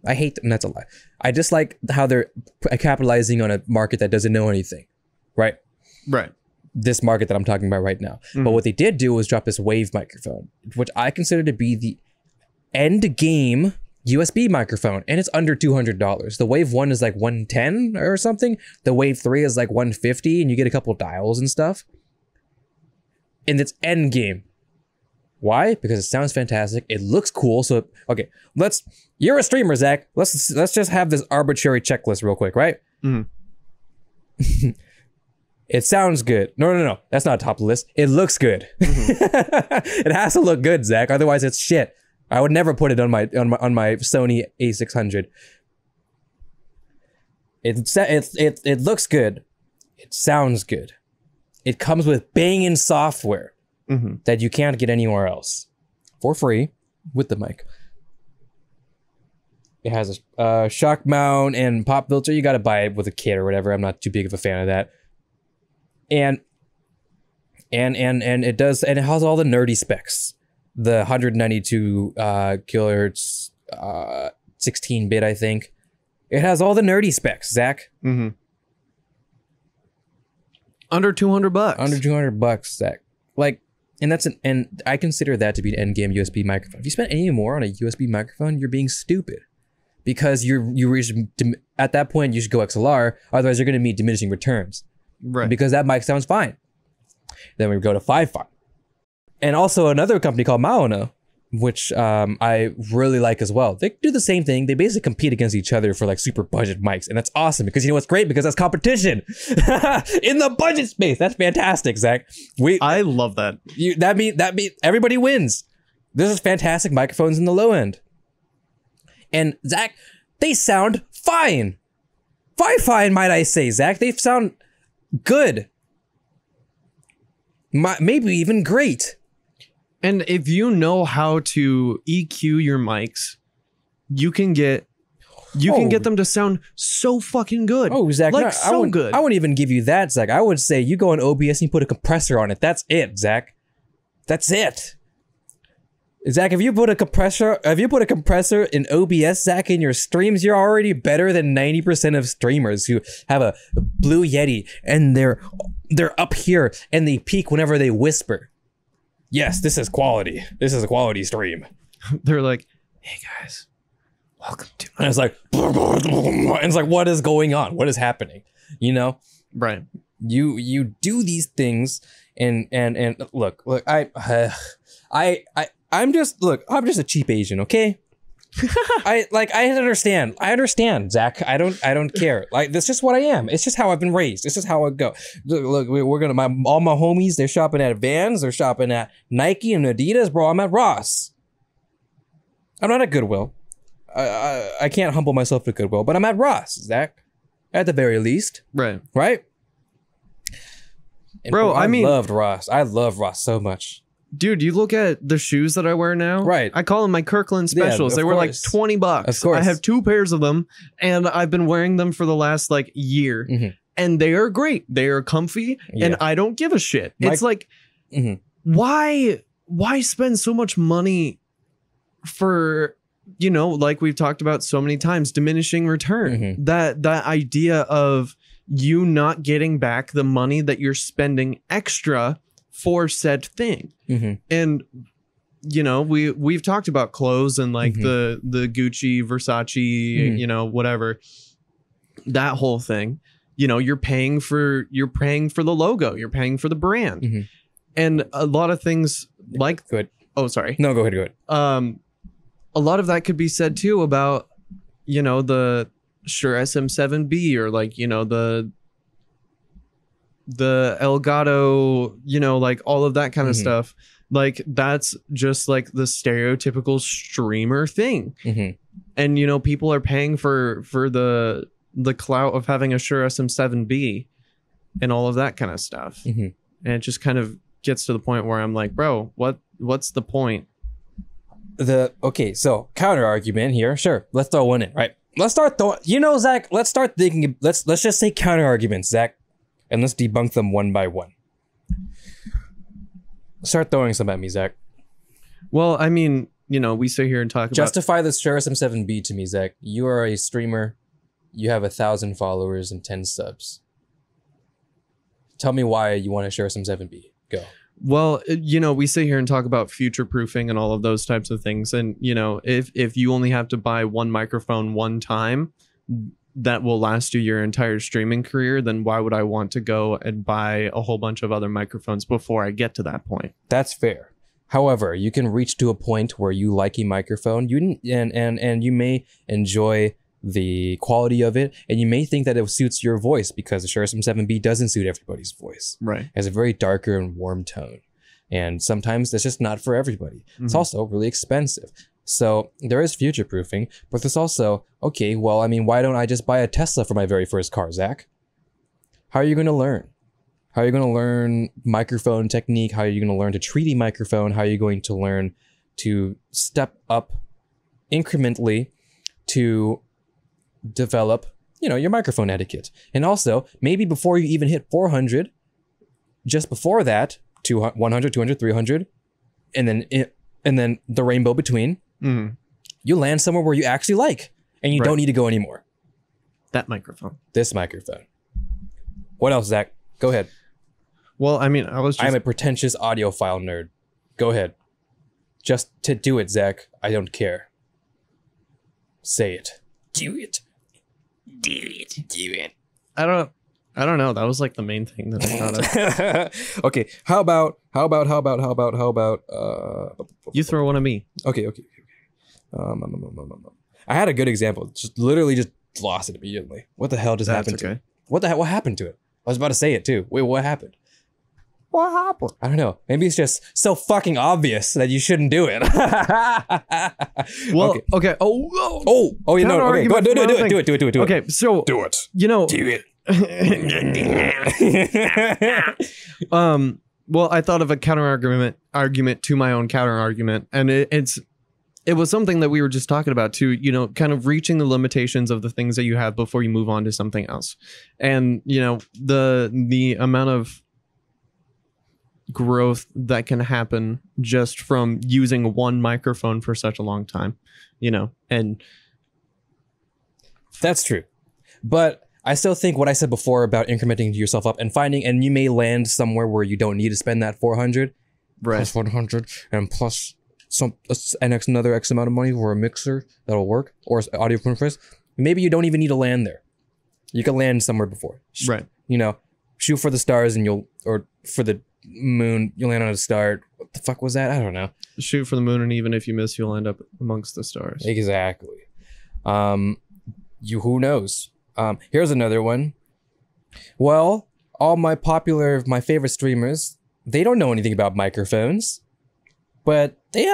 [SPEAKER 1] I hate them. That's a lie. I just like how they're capitalizing on a market that doesn't know anything, right?
[SPEAKER 2] Right.
[SPEAKER 1] This market that I'm talking about right now. But what they did do was drop this Wave microphone, which I consider to be the end game USB microphone, and it's under $200. The Wave 1 is like $110 or something. The Wave 3 is like $150, and you get a couple dials and stuff. And it's end game. Why? Because it sounds fantastic. It looks cool. So, okay, you're a streamer, Zach. Let's just have this arbitrary checklist real quick, right? It sounds good. No. That's not top of the list. It looks good. It has to look good, Zach. Otherwise, it's shit. I would never put it on my Sony A600. It looks good. It sounds good. It comes with banging software that you can't get anywhere else for free with the mic. It has a shock mount and pop filter. You got to buy it with a kit or whatever. I'm not too big of a fan of that. And it does, and it has all the nerdy specs. The 192 kilohertz, 16-bit, I think. It has all the nerdy specs, Zach.
[SPEAKER 2] Under $200.
[SPEAKER 1] Under $200, Zach. Like, and I consider that to be an end game USB microphone. If you spend any more on a USB microphone, you're being stupid. Because at that point you should go XLR, otherwise you're going to meet diminishing returns.
[SPEAKER 2] Right.
[SPEAKER 1] Because that mic sounds fine. Then we go to 5.5. And also another company called Maono, which I really like as well. They do the same thing. They basically compete against each other for like super budget mics. And that's awesome because you know what's great? Because that's competition in the budget space. That's fantastic, Zach.
[SPEAKER 2] I love that.
[SPEAKER 1] That mean everybody wins. This is fantastic microphones in the low end. And Zach, they sound fine. Fine, might I say, Zach. They sound good. Maybe even great.
[SPEAKER 2] And if you know how to EQ your mics, you can get them to sound so fucking good.
[SPEAKER 1] Oh, Zach,
[SPEAKER 2] like so good.
[SPEAKER 1] I wouldn't even give you that, Zach. I would say you go on OBS and you put a compressor on it. That's it, Zach. That's it. Zach, if you put a compressor in OBS, Zach, in your streams, you're already better than 90% of streamers who have a Blue Yeti and they're up here and they peak whenever they whisper. Yes, this is quality. This is a quality stream.
[SPEAKER 2] They're like, hey guys, welcome to my...
[SPEAKER 1] And it's like, and it's like, what is going on? What is happening? You know?
[SPEAKER 2] Right.
[SPEAKER 1] You do these things and look, I'm just a cheap Asian, okay? I understand, Zach. I don't care. Like, that's just what I am. It's just how I've been raised. It's just how I go. Look, we're gonna all my homies, they're shopping at Vans, they're shopping at Nike and Adidas, bro. I'm at Ross. I'm not at Goodwill. I can't humble myself to Goodwill, but I'm at Ross, Zach. At the very least.
[SPEAKER 2] Right.
[SPEAKER 1] Right? And
[SPEAKER 2] bro, I
[SPEAKER 1] loved Ross. I love Ross so much.
[SPEAKER 2] Dude, you look at the shoes that I wear now.
[SPEAKER 1] Right.
[SPEAKER 2] I call them my Kirkland specials. They were like $20.
[SPEAKER 1] Of course.
[SPEAKER 2] I have 2 pairs of them, and I've been wearing them for the last like year. And they are great. They are comfy, and I don't give a shit. It's like, why spend so much money for, you know, like we've talked about so many times, diminishing return. That idea of you not getting back the money that you're spending extra for said thing. And you know, we've talked about clothes and like the Gucci, Versace, you know, whatever, that whole thing. You know, you're paying for the logo, you're paying for the brand. And a lot of things like oh, sorry.
[SPEAKER 1] No, go ahead.
[SPEAKER 2] A lot of that could be said too about, you know, the Shure SM7B or like, you know, the Elgato, you know, like all of that kind of stuff. Like that's just like the stereotypical streamer thing. And you know, people are paying for the clout of having a Shure SM7B and all of that kind of stuff. And it just kind of gets to the point where I'm like, bro, what's the point?
[SPEAKER 1] Okay, so counter argument here. Sure, let's throw one in, right? Let's start throwing, Zach, let's start thinking, let's just say counter arguments, Zach, and let's debunk them one by one. Start throwing some at me, Zach.
[SPEAKER 2] Well, I mean, we sit here and talk about...
[SPEAKER 1] Justify the Shure SM7B to me, Zach. You are a streamer. You have 1,000 followers and 10 subs. Tell me why you want a Shure SM7B. Go.
[SPEAKER 2] Well, we sit here and talk about future proofing and all of those types of things. And, if you only have to buy one microphone one time, that will last you your entire streaming career, then why would I want to go and buy a whole bunch of other microphones before I get to that point?
[SPEAKER 1] That's fair. However, you can reach to a point where you like a microphone, and you may enjoy the quality of it, and you may think that it suits your voice because the Shure SM7B doesn't suit everybody's voice.
[SPEAKER 2] Right.
[SPEAKER 1] It has a very darker and warm tone. And sometimes that's just not for everybody. Mm-hmm. It's also really expensive. So there is future proofing, but there's also, okay, well, I mean, why don't I just buy a Tesla for my very first car, Zach? How are you going to learn? How are you going to learn microphone technique? How are you going to learn to treat a microphone? How are you going to learn to step up incrementally to develop, your microphone etiquette? And also, maybe before you even hit 400, just before that, 200, 100, 200, 300, and then the rainbow between, you land somewhere where you actually like, and you don't need to go anymore.
[SPEAKER 2] That microphone.
[SPEAKER 1] This microphone. What else, Zach? Go ahead.
[SPEAKER 2] Well, I mean,
[SPEAKER 1] I'm a pretentious audiophile nerd. Go ahead. Just to do it, Zach. I don't care. Say it.
[SPEAKER 3] Do it. Do it. Do it.
[SPEAKER 2] I don't know. That was like the main thing that I thought of.
[SPEAKER 1] Okay. How about
[SPEAKER 2] you throw one at me.
[SPEAKER 1] Okay. I had a good example. Just literally just lost it immediately. What the hell just happened to it? What happened to it? I was about to say it too. Wait, what happened? What happened? I don't know. Maybe it's just so fucking obvious that you shouldn't do it.
[SPEAKER 2] Well, okay. Oh,
[SPEAKER 1] you know. Okay, go ahead. Do it.
[SPEAKER 2] Okay, so
[SPEAKER 1] do it.
[SPEAKER 3] Do it.
[SPEAKER 2] Well, I thought of a counter argument to my own counter argument, and it was something that we were just talking about too, kind of reaching the limitations of the things that you have before you move on to something else. And, the amount of growth that can happen just from using one microphone for such a long time, and
[SPEAKER 1] that's true. But I still think what I said before about incrementing yourself up and finding, and you may land somewhere where you don't need to spend that 400,
[SPEAKER 2] right?
[SPEAKER 1] Plus 100 and plus another X amount of money for a mixer that'll work, or audio interface. Maybe you don't even need to land there. You can land somewhere before,
[SPEAKER 2] right?
[SPEAKER 1] Shoot for the stars or for the moon, you'll land on a star. What the fuck was that? I don't know.
[SPEAKER 2] Shoot for the moon, and even if you miss, you'll end up amongst the stars.
[SPEAKER 1] Exactly. Who knows? Here's another one. Well, all my favorite streamers, they don't know anything about microphones, but they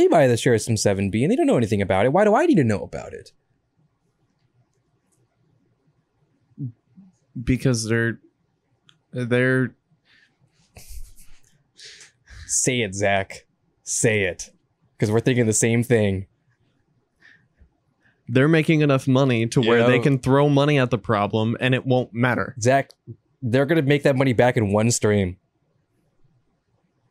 [SPEAKER 1] buy the Shure SM7B and they don't know anything about it. Why do I need to know about it?
[SPEAKER 2] Because they're
[SPEAKER 1] Say it, Zach. Say it. Because we're thinking the same thing.
[SPEAKER 2] They're making enough money to where they can throw money at the problem and it won't matter.
[SPEAKER 1] Zach, they're going to make that money back in one stream.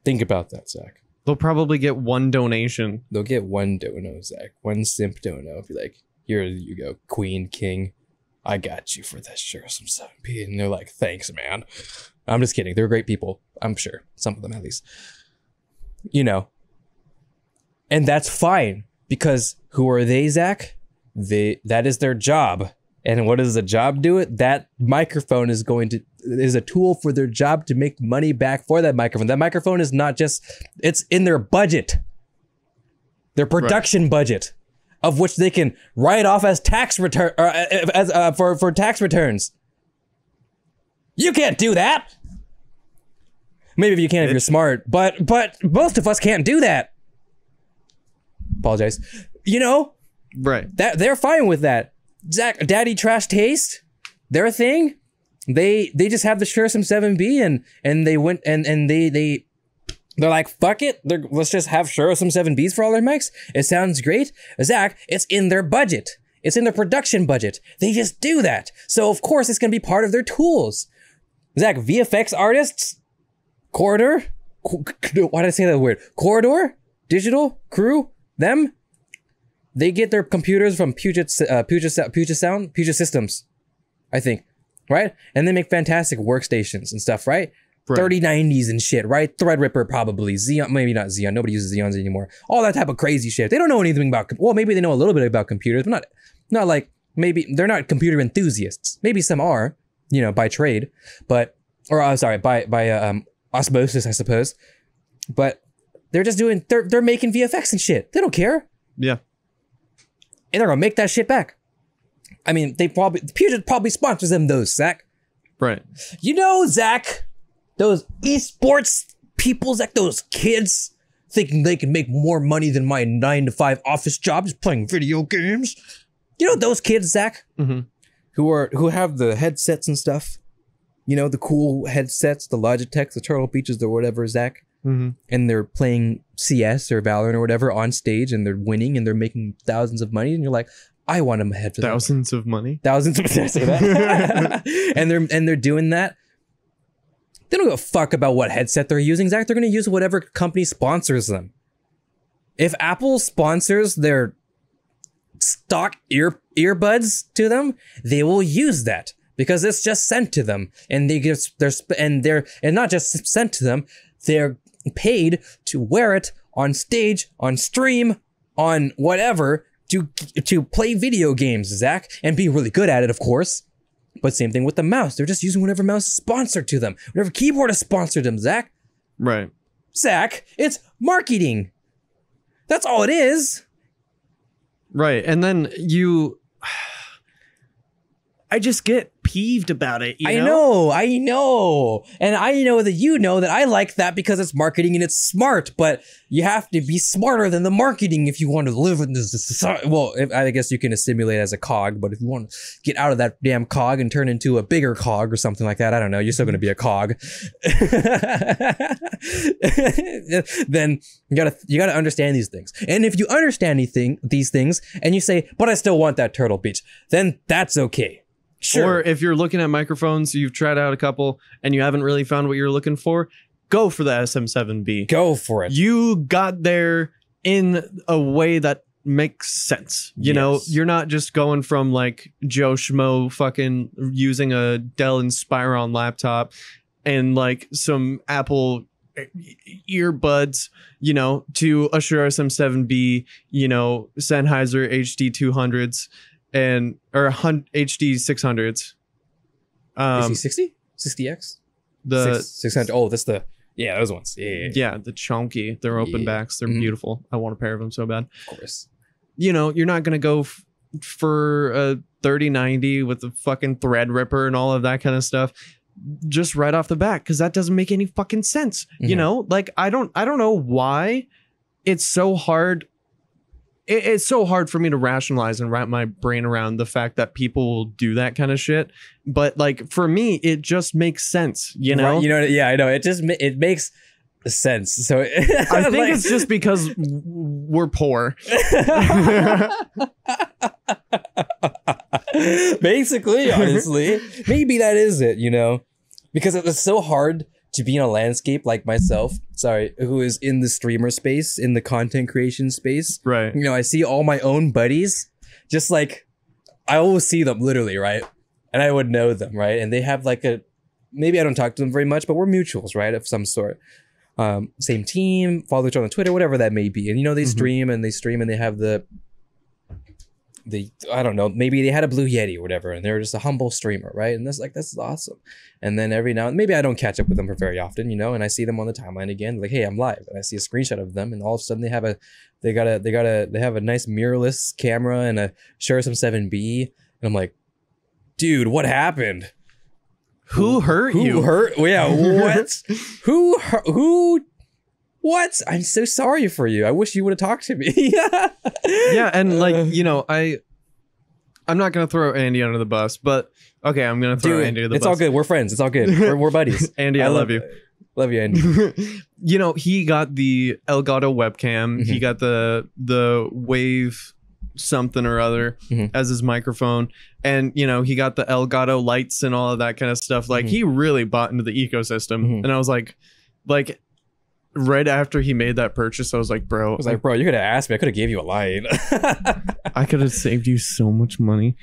[SPEAKER 1] Think about that, Zach.
[SPEAKER 2] They'll probably get one donation.
[SPEAKER 1] They'll get one dono, Zach. One simp dono. Be like, here you go, Queen, King. I got you for that Shure SM7B. And they're like, thanks, man. I'm just kidding. They're great people. I'm sure. Some of them, at least. And that's fine. Because who are they, Zach? That is their job. And what does the job do it? That microphone is a tool for their job to make money back for that microphone. That microphone is not just, it's in their budget. Their production budget, of which they can write off as tax return for tax returns. You can't do that. Maybe if you can if you're smart, but most of us can't do that. Apologize.
[SPEAKER 2] Right.
[SPEAKER 1] That they're fine with that. Zach, Daddy Trash Taste, their thing They just have the Shure SM7B and they went and they're like, fuck it. Let's just have Shure SM7Bs for all their mics. It sounds great. Zach, it's in their budget. It's in their production budget. They just do that. So of course it's going to be part of their tools. Zach, VFX artists, Corridor, why did I say that word? Corridor, Digital, Crew, them, they get their computers from Puget Systems, I think, right? And they make fantastic workstations and stuff, right? 3090s and shit, right? Threadripper probably, Xeon, maybe not Xeon, nobody uses Xeons anymore. All that type of crazy shit. They don't know anything about, well, maybe they know a little bit about computers, but not like, maybe they're not computer enthusiasts. Maybe some are, you know, by trade, but, or sorry, by osmosis, I suppose. But they're just doing, they're making VFX and shit. They don't care.
[SPEAKER 2] Yeah.
[SPEAKER 1] And they're gonna make that shit back. I mean, Puget probably sponsors them, those, Zach.
[SPEAKER 2] Right.
[SPEAKER 1] You know, Zach, those esports people, Zach, those kids thinking they can make more money than my 9-to-5 office job just playing video games. You know those kids, Zach, who have the headsets and stuff. You know, the cool headsets, the Logitech, the Turtle Beaches, or whatever, Zach. And they're playing CS or Valorant or whatever on stage, and they're winning, and they're making thousands of money, and you're like, I want them ahead for that.
[SPEAKER 2] Thousands of money?
[SPEAKER 1] Thousands of, did I say that? and they're doing that. They don't give a fuck about what headset they're using, Zach. They're going to use whatever company sponsors them. If Apple sponsors their stock earbuds to them, they will use that because it's just sent to them, and they're not just sent to them. They're paid to wear it on stage, on stream, on whatever to play video games, Zach, and be really good at it, of course. But same thing with the mouse. They're just using whatever mouse is sponsored to them. Whatever keyboard is sponsored them, Zach.
[SPEAKER 2] Right.
[SPEAKER 1] Zach, it's marketing. That's all it is.
[SPEAKER 2] Right. And then I just get peeved about it. You know?
[SPEAKER 1] I know. And I know that you know that I like that because it's marketing and it's smart, but you have to be smarter than the marketing if you want to live in this society. Well, I guess you can assimilate as a cog, but if you want to get out of that damn cog and turn into a bigger cog or something like that, I don't know, you're still going to be a cog. Then you gotta understand these things. And if you understand these things and you say, but I still want that Turtle Beach, then that's okay. Sure.
[SPEAKER 2] Or if you're looking at microphones, you've tried out a couple and you haven't really found what you're looking for, go for the SM7B.
[SPEAKER 1] Go for it.
[SPEAKER 2] You got there in a way that makes sense. You know, you're not just going from like Joe Schmo fucking using a Dell Inspiron laptop and like some Apple earbuds, you know, to a Shure SM7B, you know, Sennheiser HD 200s. Or HD 600s.
[SPEAKER 1] HD 60X?
[SPEAKER 2] The
[SPEAKER 1] 600. Oh, that's those ones.
[SPEAKER 2] Yeah, the chunky. They're open backs. They're beautiful. I want a pair of them so bad.
[SPEAKER 1] Of course.
[SPEAKER 2] You know, you're not gonna go for a 3090 with the fucking Threadripper and all of that kind of stuff just right off the bat, because that doesn't make any fucking sense. You know, like I don't know why it's so hard. It's so hard for me to rationalize and wrap my brain around the fact that people will do that kind of shit. But like for me, it just makes sense, you know?
[SPEAKER 1] Right, you know, yeah, I know. It makes sense. So
[SPEAKER 2] I think it's just because we're poor.
[SPEAKER 1] Basically, honestly, maybe that is it, you know, because it's so hard to be in a landscape like myself, who is in the streamer space, in the content creation space.
[SPEAKER 2] Right.
[SPEAKER 1] You know, I see all my own buddies, just like, I always see them literally, right? And I would know them, right? And they have like maybe I don't talk to them very much, but we're mutuals, right? Of some sort. Same team, follow each other on Twitter, whatever that may be. And you know, they stream and they have I don't know, maybe they had a Blue Yeti or whatever, and they're just a humble streamer, right? And that's awesome. And then every now and maybe I don't catch up with them for very often, you know, and I see them on the timeline again, like, hey, I'm live, and I see a screenshot of them, and all of a sudden they have a nice mirrorless camera and a Shure SM7B, and I'm like, dude, what happened?
[SPEAKER 2] Who hurt you?
[SPEAKER 1] Who hurt? Yeah, what? Who? What? I'm so sorry for you. I wish you would have talked to me.
[SPEAKER 2] Yeah, and like, you know, I I'm not gonna throw Andy under the bus, but okay, I'm gonna throw Andy under the bus.
[SPEAKER 1] It's all good. We're friends. It's all good. We're buddies.
[SPEAKER 2] Andy, I love you.
[SPEAKER 1] Love you, Andy.
[SPEAKER 2] You know, he got the Elgato webcam. He got the Wave something or other as his microphone, and you know, he got the Elgato lights and all of that kind of stuff. Like he really bought into the ecosystem, and I was like right after he made that purchase, I was like, bro,
[SPEAKER 1] you could have asked me. I could have gave you a line.
[SPEAKER 2] I could have saved you so much money.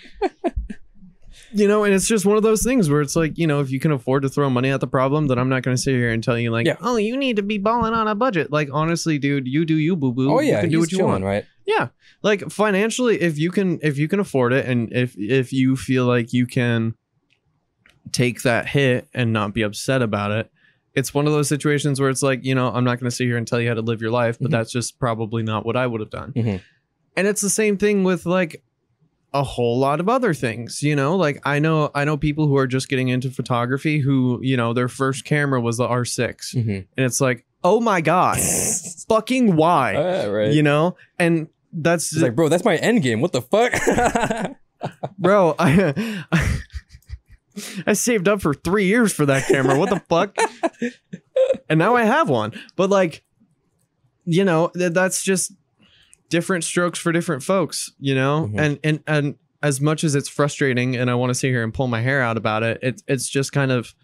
[SPEAKER 2] You know, and it's just one of those things where it's like, you know, if you can afford to throw money at the problem, then I'm not going to sit here and tell you like, oh, you need to be balling on a budget. Like, honestly, dude, you do you, boo boo.
[SPEAKER 1] Oh yeah,
[SPEAKER 2] you can do what you want,
[SPEAKER 1] right?
[SPEAKER 2] Yeah, like financially, if you can afford it, and if you feel like you can take that hit and not be upset about it, it's one of those situations where it's like, you know, I'm not going to sit here and tell you how to live your life, but that's just probably not what I would have done. And it's the same thing with like a whole lot of other things, you know, like I know people who are just getting into photography who, you know, their first camera was the R6 and it's like, oh my God, fucking why?
[SPEAKER 1] Right.
[SPEAKER 2] You know, and that's
[SPEAKER 1] it's like, bro, that's my end game. What the fuck?
[SPEAKER 2] Bro, I saved up for 3 years for that camera. What the fuck? And now I have one. But like, you know, that's just different strokes for different folks, you know? And as much as it's frustrating and I want to sit here and pull my hair out about it, it's just kind of,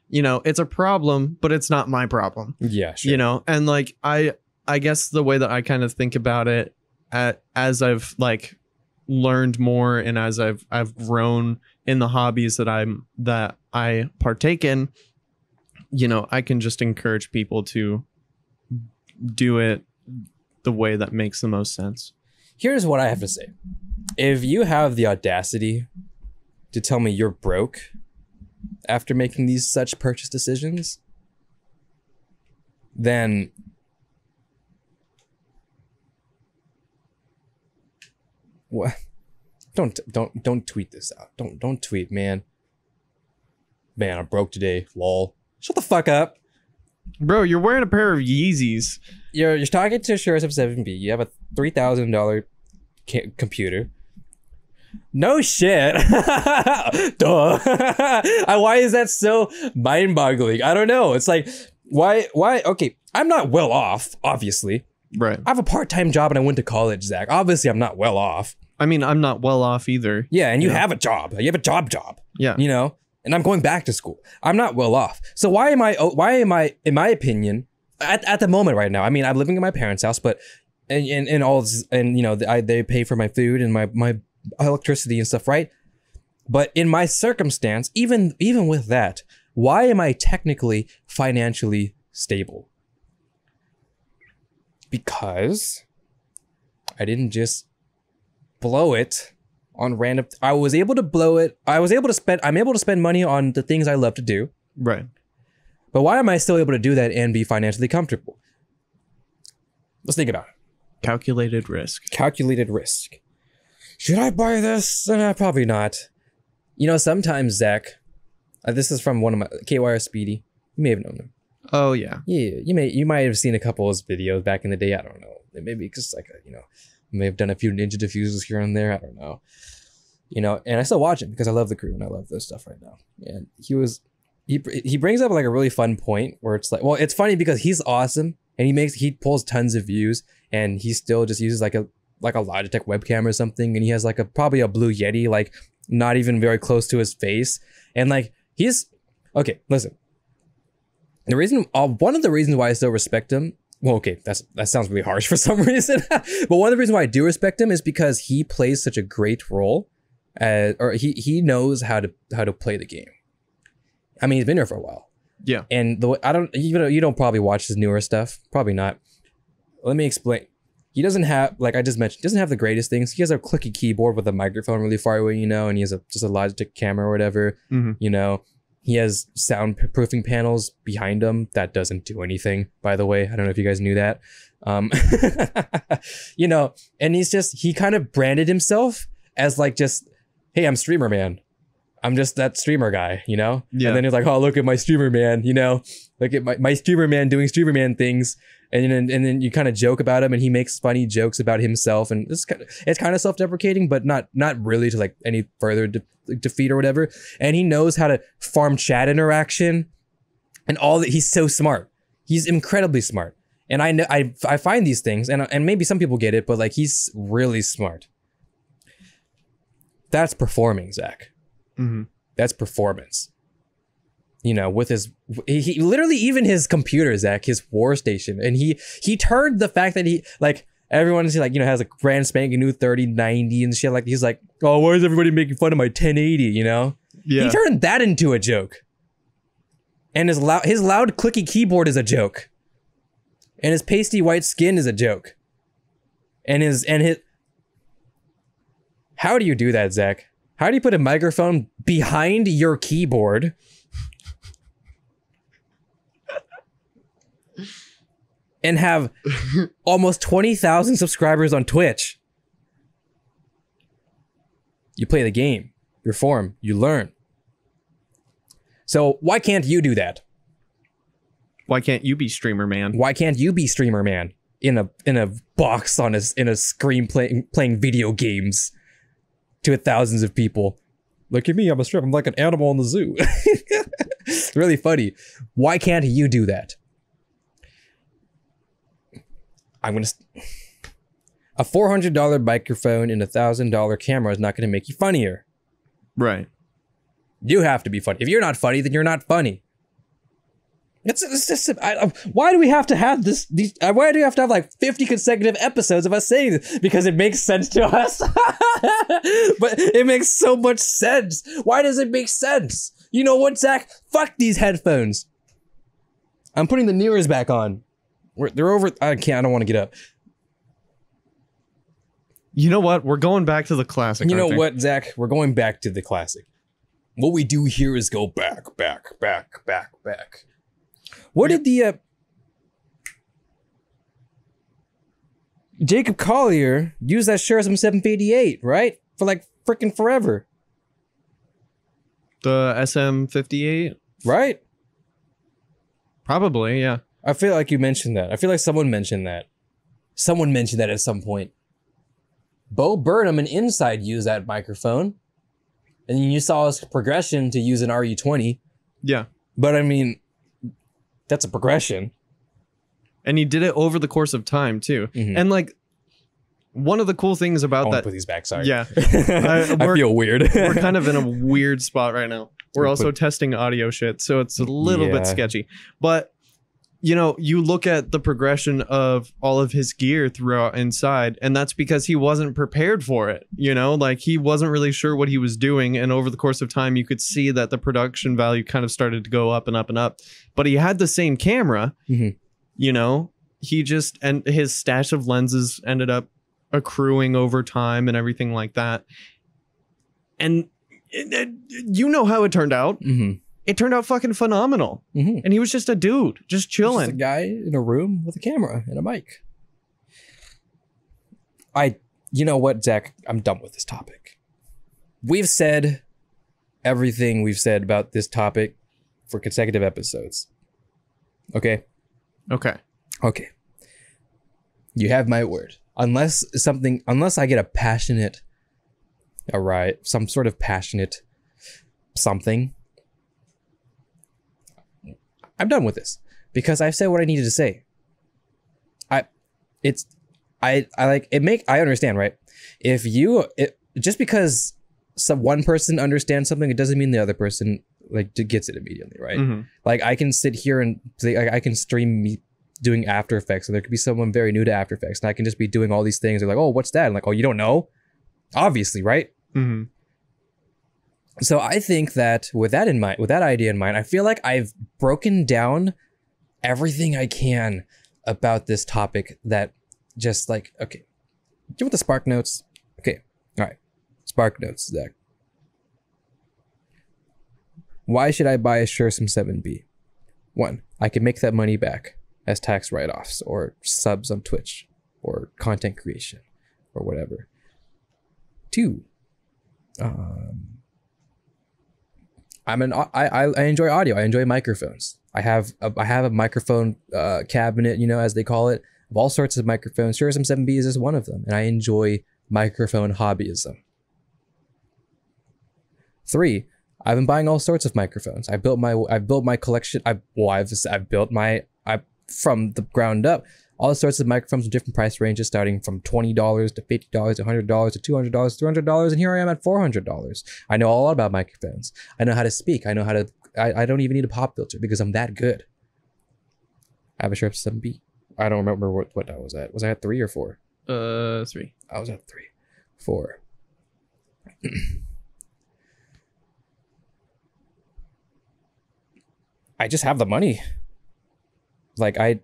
[SPEAKER 2] you know, it's a problem, but it's not my problem.
[SPEAKER 1] Yeah, sure.
[SPEAKER 2] You know, and like I guess the way that I kind of think about it as I've like learned more and as I've grown in the hobbies that I partake in, you know, I can just encourage people to do it the way that makes the most sense.
[SPEAKER 1] Here's what I have to say. If you have the audacity to tell me you're broke after making these such purchase decisions, then what? Don't tweet this out. Don't tweet, man. Man, I'm broke today. Lol. Shut the fuck up.
[SPEAKER 2] Bro, you're wearing a pair of Yeezys.
[SPEAKER 1] You're talking to Shure SM7B. You have a $3,000 computer. No shit. Duh. Why is that so mind-boggling? I don't know. It's like, why? Okay, I'm not well off, obviously.
[SPEAKER 2] Right.
[SPEAKER 1] I have a part-time job and I went to college, Zach. Obviously, I'm not well off.
[SPEAKER 2] I mean, I'm not well off either.
[SPEAKER 1] Yeah, and you have a job. You have a job.
[SPEAKER 2] Yeah.
[SPEAKER 1] You know? And I'm going back to school. I'm not well off. So why am I, in my opinion, at the moment right now, I mean, I'm living in my parents' house, but, and you know, they pay for my food and my electricity and stuff, right? But in my circumstance, even with that, why am I technically financially stable? Because I didn't just blow it on random. I'm able to spend money on the things I love to do.
[SPEAKER 2] Right.
[SPEAKER 1] But why am I still able to do that and be financially comfortable? Let's think about it.
[SPEAKER 2] Calculated risk.
[SPEAKER 1] Calculated risk. Should I buy this? Probably not. You know, sometimes, Zach, this is from one of my KYR Speedy. You may have known him.
[SPEAKER 2] Oh yeah.
[SPEAKER 1] Yeah, you might have seen a couple of his videos back in the day. I don't know. Maybe just like you know, may have done a few ninja diffusers here and there. I don't know. You know, and I still watch him because I love the crew and I love this stuff right now. And he brings up like a really fun point where it's like, well, it's funny because he's awesome and he pulls tons of views and he still just uses like a Logitech webcam or something, and he has like probably a Blue Yeti, like not even very close to his face, and like okay. Listen, one of the reasons why I still respect him. Well, okay, that sounds really harsh for some reason, but one of the reasons why I do respect him is because he plays such a great role, or he knows how to play the game. I mean, he's been here for a while.
[SPEAKER 2] Yeah.
[SPEAKER 1] And you don't probably watch his newer stuff, probably not. Let me explain. He doesn't have, like I just mentioned, doesn't have the greatest things. He has a clicky keyboard with a microphone really far away, you know, and he has just a Logitech camera or whatever, you know. He has soundproofing panels behind him that doesn't do anything, by the way. I don't know if you guys knew that. You know, and he kind of branded himself as like just, hey, I'm streamer man. I'm just that streamer guy, you know?
[SPEAKER 2] Yeah.
[SPEAKER 1] And then he's like, oh, look at my streamer man, you know? Look at my streamer man doing streamer man things. And then you kind of joke about him and he makes funny jokes about himself. And it's kind of self-deprecating, but not really to like any further defeat or whatever. And he knows how to farm chat interaction and all that. He's so smart. He's incredibly smart. And I know I find these things and maybe some people get it, but like he's really smart. That's performing, Zach.
[SPEAKER 2] Mm-hmm.
[SPEAKER 1] That's performance. You know, with he literally even his computer, Zach, his war station, and he turned the fact that he like everyone's like, you know, has a brand spanking new 3090 and shit, like he's like, oh, why is everybody making fun of my 1080? You know, he turned that into a joke, and his loud clicky keyboard is a joke, and his pasty white skin is a joke, and his how do you do that, Zach? How do you put a microphone behind your keyboard? And have almost 20,000 subscribers on Twitch. You play the game, you perform, you learn. So why can't you do that?
[SPEAKER 2] Why can't you be streamer man?
[SPEAKER 1] Why can't you be streamer man in a box in a screen playing video games to thousands of people? Look at me, I'm a streamer. I'm like an animal in the zoo. It's really funny. Why can't you do that? A $400 microphone and $1,000 camera is not going to make you funnier.
[SPEAKER 2] Right.
[SPEAKER 1] You have to be funny. If you're not funny, then you're not funny. It's just, why do we have to have why do we have to have like 50 consecutive episodes of us saying this? Because it makes sense to us. But it makes so much sense. Why does it make sense? You know what, Zach? Fuck these headphones. I'm putting the mirrors back on. They're over. I don't want to get up.
[SPEAKER 2] You know what? We're going back to the classic.
[SPEAKER 1] You know what, Zach? We're going back to the classic. What we do here is go back. What did the Jacob Collier use that Shure SM7B, right? For like freaking forever.
[SPEAKER 2] The SM58?
[SPEAKER 1] Right?
[SPEAKER 2] Probably, yeah.
[SPEAKER 1] I feel like you mentioned that. I feel like someone mentioned that. Someone mentioned that at some point. Bo Burnham and Inside used that microphone. And you saw his progression to use an RU20.
[SPEAKER 2] Yeah.
[SPEAKER 1] But I mean, that's a progression.
[SPEAKER 2] And he did it over the course of time, too. Mm-hmm. And like, one of the cool things about that...
[SPEAKER 1] put these back, sorry.
[SPEAKER 2] Yeah.
[SPEAKER 1] I feel weird.
[SPEAKER 2] We're kind of in a weird spot right now. We're also testing audio shit, so it's a little bit sketchy. But... you know, you look at the progression of all of his gear throughout Inside, and that's because he wasn't prepared for it. You know, like he wasn't really sure what he was doing. And over the course of time, you could see that the production value kind of started to go up and up and up. But he had the same camera, you know, and his stash of lenses ended up accruing over time and everything like that. And you know how it turned out. It turned out fucking phenomenal. And he was just a dude, just chilling.
[SPEAKER 1] Just a guy in a room with a camera and a mic. You know what, Zach? I'm done with this topic. We've said everything we've said about this topic for consecutive episodes. Okay?
[SPEAKER 2] Okay.
[SPEAKER 1] You have my word. Unless I get a passionate, some sort of passionate something, I'm done with this because I've said what I needed to say. I understand, right? Just because one person understands something, it doesn't mean the other person like gets it immediately, right? Like I can sit here and I can stream me doing After Effects, and there could be someone very new to After Effects, and I can just be doing all these things. They're like, oh, what's that? I'm like, oh, you don't know? Obviously, right? So I think that with that idea in mind, I feel like I've broken down everything I can about this topic that just like, okay, do you want the Spark Notes? Okay, all right, Spark Notes, Zach. Why should I buy a Shure SM7B? 1, I can make that money back as tax write-offs or subs on Twitch or content creation or whatever. 2, I enjoy audio. I enjoy microphones. I have a microphone cabinet, as they call it, of all sorts of microphones. Shure SM7B is just one of them, and I enjoy microphone hobbyism. 3, I've been buying all sorts of microphones. I've built my collection. I've built from the ground up all sorts of microphones in different price ranges, starting from $20 to $50 to $100 to $200, $300, and here I am at $400. I know a lot about microphones. I know how to speak. I know how to. I don't even need a pop filter because I'm that good. I have a Shure SM7B. I don't remember what I was at. Was I at 3 or 4?
[SPEAKER 2] 3.
[SPEAKER 1] I was at 3. 4. I just have the money. Like I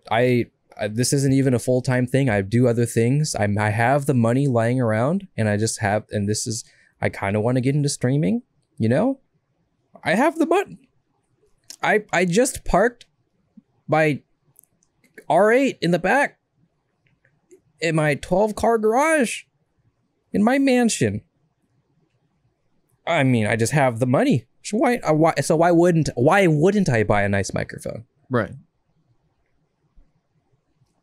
[SPEAKER 1] this isn't even a full-time thing. I do other things. I have the money lying around, and I kind of want to get into streaming, I have the money. I just parked my R8 in the back in my 12-car garage in my mansion. I mean, I just have the money. So why wouldn't I buy a nice microphone?
[SPEAKER 2] Right.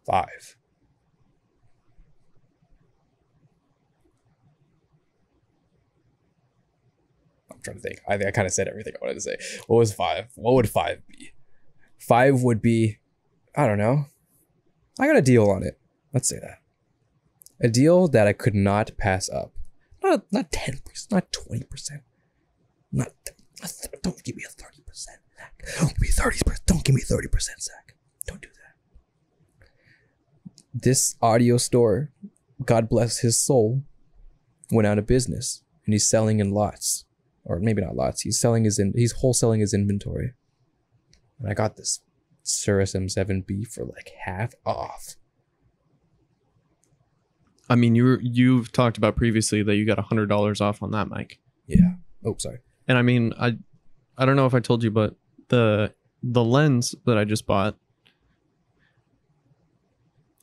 [SPEAKER 1] 5. I'm trying to think. I kind of said everything I wanted to say. What was 5? What would 5 be? 5 would be, I don't know. I got a deal on it. Let's say that. A deal that I could not pass up. Not 10%, not 20%. Don't give me a 30%. Don't give me 30%. Don't give me 30%, Zach. Don't do that. This audio store, God bless his soul, went out of business, and he's selling in lots, or maybe not lots. He's wholesaling his inventory, and I got this Shure SM7B for like half off.
[SPEAKER 2] I mean, you've talked about previously that you got $100 off on that mic.
[SPEAKER 1] Yeah. Oh, sorry.
[SPEAKER 2] And I mean, I don't know if I told you, but the lens that I just bought,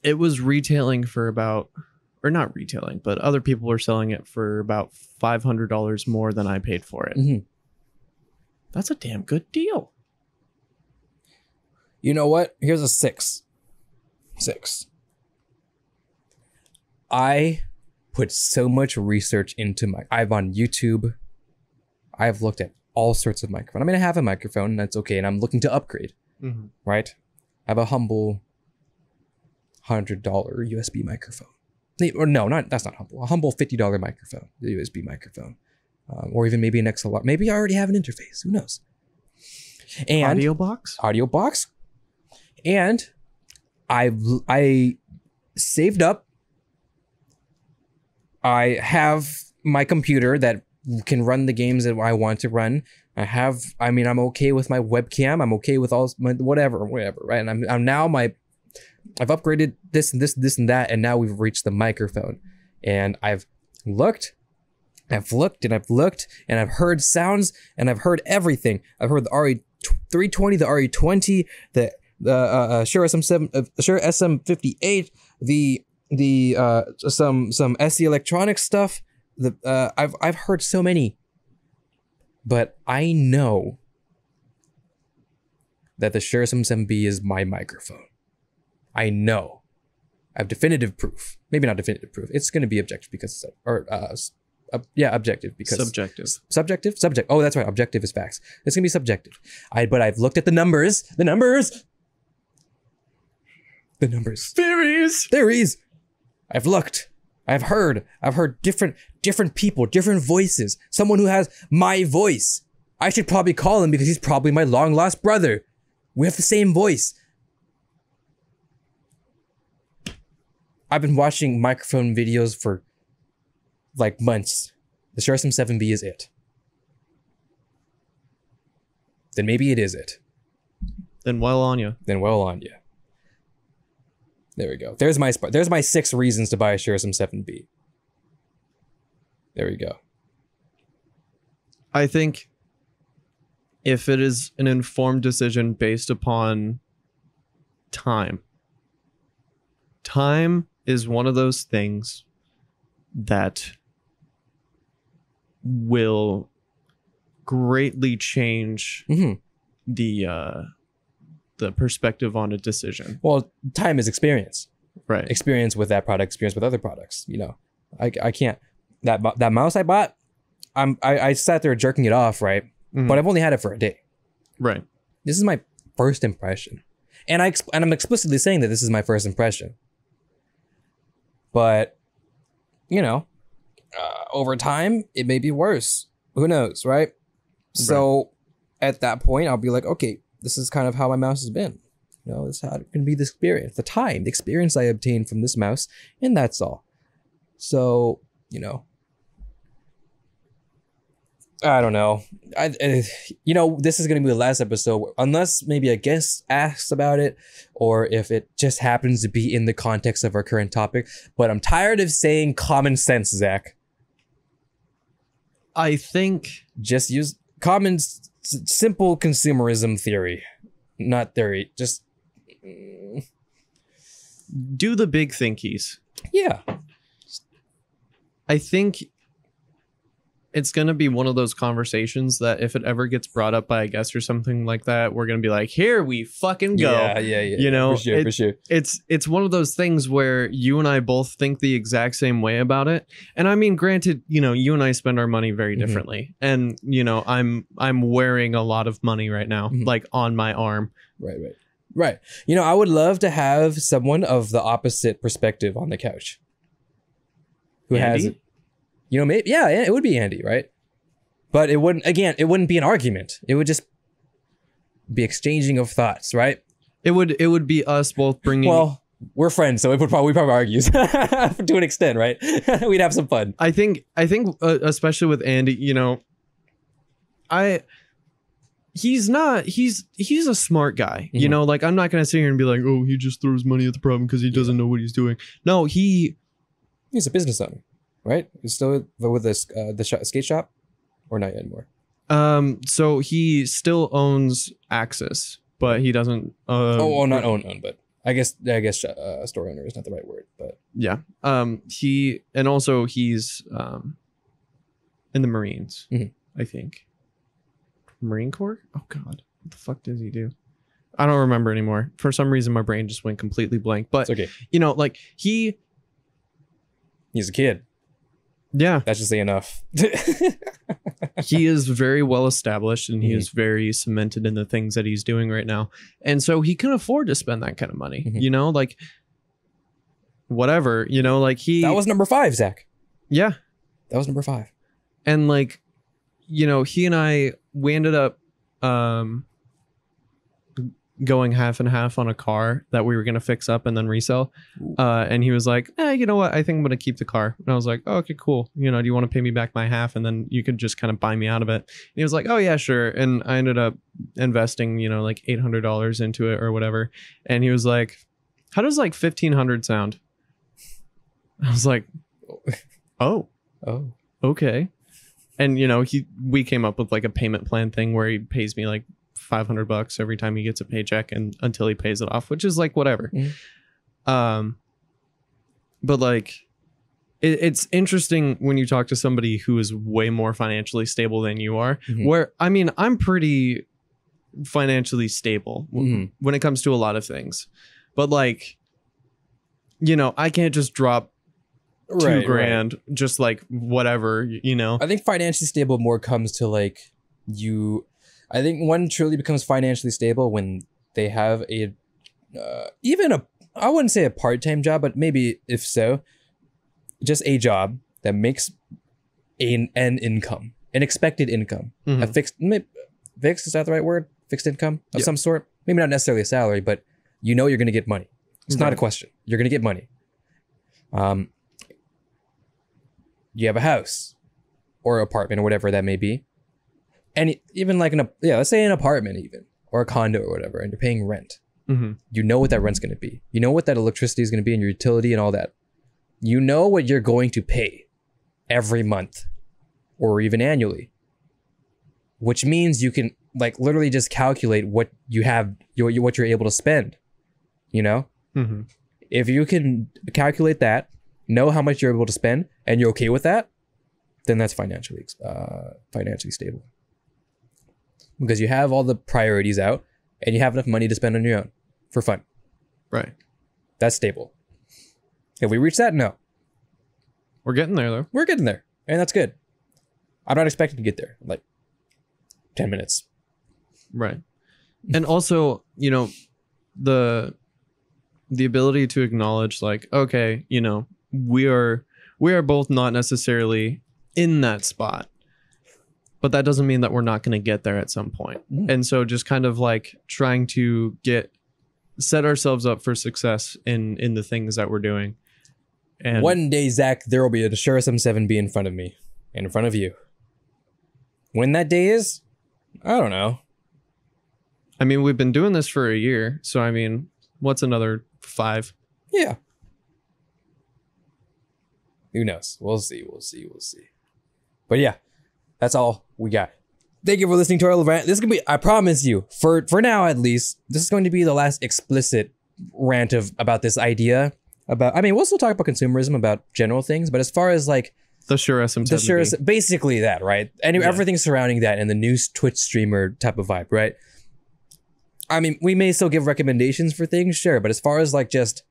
[SPEAKER 2] it was retailing for about, or not retailing, but other people were selling it for about $500 more than I paid for it.
[SPEAKER 1] Mm-hmm.
[SPEAKER 2] That's a damn good deal.
[SPEAKER 1] You know what? Here's a 6. 6. I put so much research into I've on YouTube. I've looked at all sorts of microphones. I mean, I have a microphone, and that's okay, and I'm looking to upgrade, right? I have a humble $100 USB microphone. Or no, that's not humble. A humble $50 microphone, the USB microphone. Or even maybe an XLR. Maybe I already have an interface. Who knows? And
[SPEAKER 2] audio box?
[SPEAKER 1] Audio box. And I saved up. I have my computer that can run the games that I want to run. I'm okay with my webcam. I'm okay with all my whatever, right? And I've upgraded this and this and that, and now we've reached the microphone. And I've looked, and I've heard sounds, and I've heard everything. I've heard the RE320, the RE20, the Shure SM58, some SE electronic stuff. I've heard so many, but I know that the Shure SM7B is my microphone. I know. I have definitive proof. Maybe not definitive proof. It's going to be objective because, objective because subjective. Oh, that's right. Objective is facts. It's going to be subjective. But I've looked at the numbers. Theories. I've looked. I've heard different people, different voices. Someone who has my voice. I should probably call him because he's probably my long lost brother. We have the same voice. I've been watching microphone videos for like months. The Shure SM7B is it. Then maybe it is it.
[SPEAKER 2] Then well on you.
[SPEAKER 1] There we go. There's my 6 reasons to buy a Shure SM7B. There we go.
[SPEAKER 2] I think if it is an informed decision based upon time is one of those things that will greatly change
[SPEAKER 1] Mhm.
[SPEAKER 2] the perspective on a decision.
[SPEAKER 1] Well, time is experience.
[SPEAKER 2] Right.
[SPEAKER 1] Experience with that product, experience with other products. You know, I can't. That mouse I bought, I sat there jerking it off, right?
[SPEAKER 2] Mhm.
[SPEAKER 1] But I've only had it for a day.
[SPEAKER 2] Right.
[SPEAKER 1] This is my first impression, and I'm explicitly saying that this is my first impression. But you know, over time, it may be worse. Who knows, right? So at that point, I'll be like, okay, this is kind of how my mouse has been. You know, this is how it can be the experience, the experience I obtained from this mouse, and that's all. So, you know, I don't know. You know, this is going to be the last episode, unless maybe a guest asks about it, or if it just happens to be in the context of our current topic. But I'm tired of saying common sense, Zach.
[SPEAKER 2] I think
[SPEAKER 1] Just use simple consumerism theory, not theory. Just
[SPEAKER 2] do the big thinkies.
[SPEAKER 1] yeah.
[SPEAKER 2] I think it's going to be one of those conversations that if it ever gets brought up by a guest or something like that, we're going to be like, here we fucking go.
[SPEAKER 1] Yeah.
[SPEAKER 2] You know,
[SPEAKER 1] for sure.
[SPEAKER 2] It's one of those things where you and I both think the exact same way about it. And I mean, granted, you know, you and I spend our money very differently. And, you know, I'm wearing a lot of money right now, like on my arm.
[SPEAKER 1] Right. You know, I would love to have someone of the opposite perspective on the couch. Who
[SPEAKER 2] Andy?
[SPEAKER 1] has it? You know, maybe it would be Andy, right? But it wouldn't be an argument. It would just be exchanging of thoughts, right?
[SPEAKER 2] It would be us both bringing.
[SPEAKER 1] Well, we're friends, so we probably argue to an extent, right? We'd have some fun.
[SPEAKER 2] I think especially with Andy, you know, he's a smart guy, you know, like I'm not going to sit here and be like, oh, he just throws money at the problem because he doesn't know what he's doing. No, he's
[SPEAKER 1] a business owner, right? He's still with the skate shop, or not yet anymore.
[SPEAKER 2] So he still owns Axis, but he doesn't.
[SPEAKER 1] Not own, but I guess store owner is not the right word, but
[SPEAKER 2] yeah. He's in the Marines, I think. Marine Corps? Oh God, what the fuck does he do? I don't remember anymore. For some reason, my brain just went completely blank. But
[SPEAKER 1] it's okay.
[SPEAKER 2] You know, like he's
[SPEAKER 1] a kid.
[SPEAKER 2] Yeah,
[SPEAKER 1] that should say enough.
[SPEAKER 2] He is very well established, and he is very cemented in the things that he's doing right now, and so he can afford to spend that kind of money. You know, like whatever. You know, like
[SPEAKER 1] that was number 5, Zach.
[SPEAKER 2] Yeah,
[SPEAKER 1] that was number 5.
[SPEAKER 2] And like, you know, he and we ended up going half and half on a car that we were going to fix up and then resell. And he was like, you know what? I think I'm going to keep the car. And I was like, oh, okay, cool. You know, do you want to pay me back my half? And then you could just kind of buy me out of it. And he was like, oh yeah, sure. And I ended up investing, you know, like $800 into it or whatever. And he was like, how does like 1,500 sound? I was like, oh, okay. And, you know, we came up with like a payment plan thing where he pays me like $500 every time he gets a paycheck and until he pays it off, which is like whatever. But like it's interesting when you talk to somebody who is way more financially stable than you are, where I mean, I'm pretty financially stable when it comes to a lot of things, but like, you know, I can't just drop $2,000 just like whatever, you know. I
[SPEAKER 1] think financially stable more comes to like I think one truly becomes financially stable when they have I wouldn't say a part-time job, but maybe if so, just a job that makes an income, an expected income, a fixed, is that the right word? Fixed income of some sort. Maybe not necessarily a salary, but you know you're going to get money. It's not a question. You're going to get money. You have a house or apartment or whatever that may be. And even like let's say an apartment even, or a condo or whatever, and you're paying rent. You know what that rent's going to be. You know what that electricity is going to be and your utility and all that. You know what you're going to pay every month or even annually, which means you can like literally just calculate what you have, what you're able to spend, you know? If you can calculate that, know how much you're able to spend, and you're okay with that, then that's financially stable. because you have all the priorities out and you have enough money to spend on your own for fun.
[SPEAKER 2] Right.
[SPEAKER 1] That's stable. Have we reached that? No.
[SPEAKER 2] We're getting there though.
[SPEAKER 1] We're getting there, and that's good. I'm not expecting to get there in like 10 minutes.
[SPEAKER 2] Right. And also, you know, the ability to acknowledge like, okay, you know, we are both not necessarily in that spot, but that doesn't mean that we're not going to get there at some point. And so just kind of like trying to set ourselves up for success in the things that we're doing. And
[SPEAKER 1] one day, Zach, there will be a Shure SM7B in front of me and in front of you. When that day is, I don't know.
[SPEAKER 2] I mean, we've been doing this for a year, so I mean, what's another 5?
[SPEAKER 1] Yeah. Who knows? We'll see. But yeah, that's all we got. Thank you for listening to our little rant. This is gonna be, I promise you, for now at least, this is going to be the last explicit rant about this idea. I mean, we'll still talk about consumerism, about general things, but as far as like
[SPEAKER 2] the Shure SM7B,
[SPEAKER 1] basically that, right? And everything surrounding that and the new Twitch streamer type of vibe, right? I mean, we may still give recommendations for things, sure, but as far as like just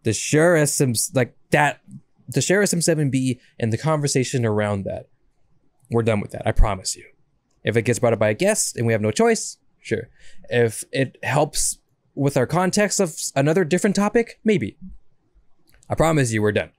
[SPEAKER 1] the Shure the Shure SM7B and the conversation around that, we're done with that. I promise you. If it gets brought up by a guest and we have no choice, sure. If it helps with our context of another different topic, maybe. I promise you, we're done.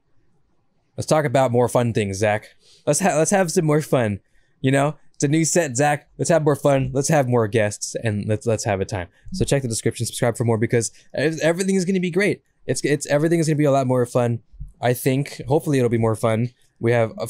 [SPEAKER 1] Let's talk about more fun things, Zach. Let's have some more fun. You know, it's a new set, Zach. Let's have more fun. Let's have more guests, and let's have a time. So check the description, subscribe for more, because everything is going to be great. Everything is going to be a lot more fun. I think. Hopefully, it'll be more fun. We have a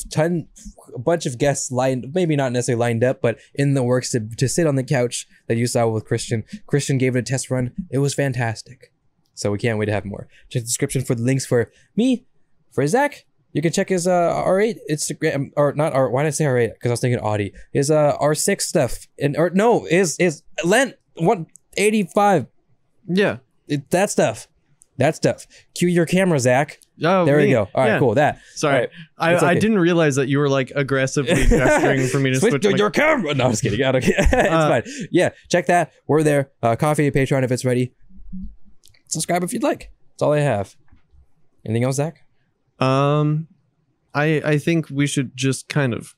[SPEAKER 1] bunch of guests lined, maybe not necessarily lined up, but in the works to sit on the couch that you saw with Christian. Christian gave it a test run. It was fantastic. So we can't wait to have more. Check the description for the links for me, for Zach. You can check his R8 Instagram, or not R. Why did I say R8? Because I was thinking Audi. His R6 stuff, is Lent 185.
[SPEAKER 2] Yeah,
[SPEAKER 1] that stuff. Cue your camera, Zach.
[SPEAKER 2] Oh,
[SPEAKER 1] there we go. All right, cool.
[SPEAKER 2] Sorry, right. I didn't realize that you were like aggressively gesturing for me to switch
[SPEAKER 1] to your camera. No, I'm just kidding. It's fine. Yeah, check that. We're there. Coffee, Patreon if it's ready. Subscribe if you'd like. That's all I have. Anything else, Zach?
[SPEAKER 2] I think we should just kind of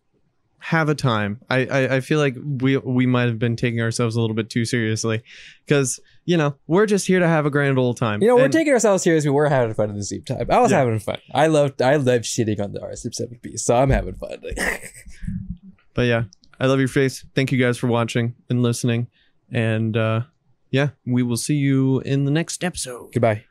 [SPEAKER 2] have a time. I feel like we might have been taking ourselves a little bit too seriously, because you know, we're just here to have a grand old time.
[SPEAKER 1] You know, we're taking ourselves seriously. We're having fun at the same time. I was having fun. I love shitting on the SM7B, so I'm having fun.
[SPEAKER 2] But yeah, I love your face. Thank you guys for watching and listening, and yeah, we will see you in the next episode.
[SPEAKER 1] Goodbye.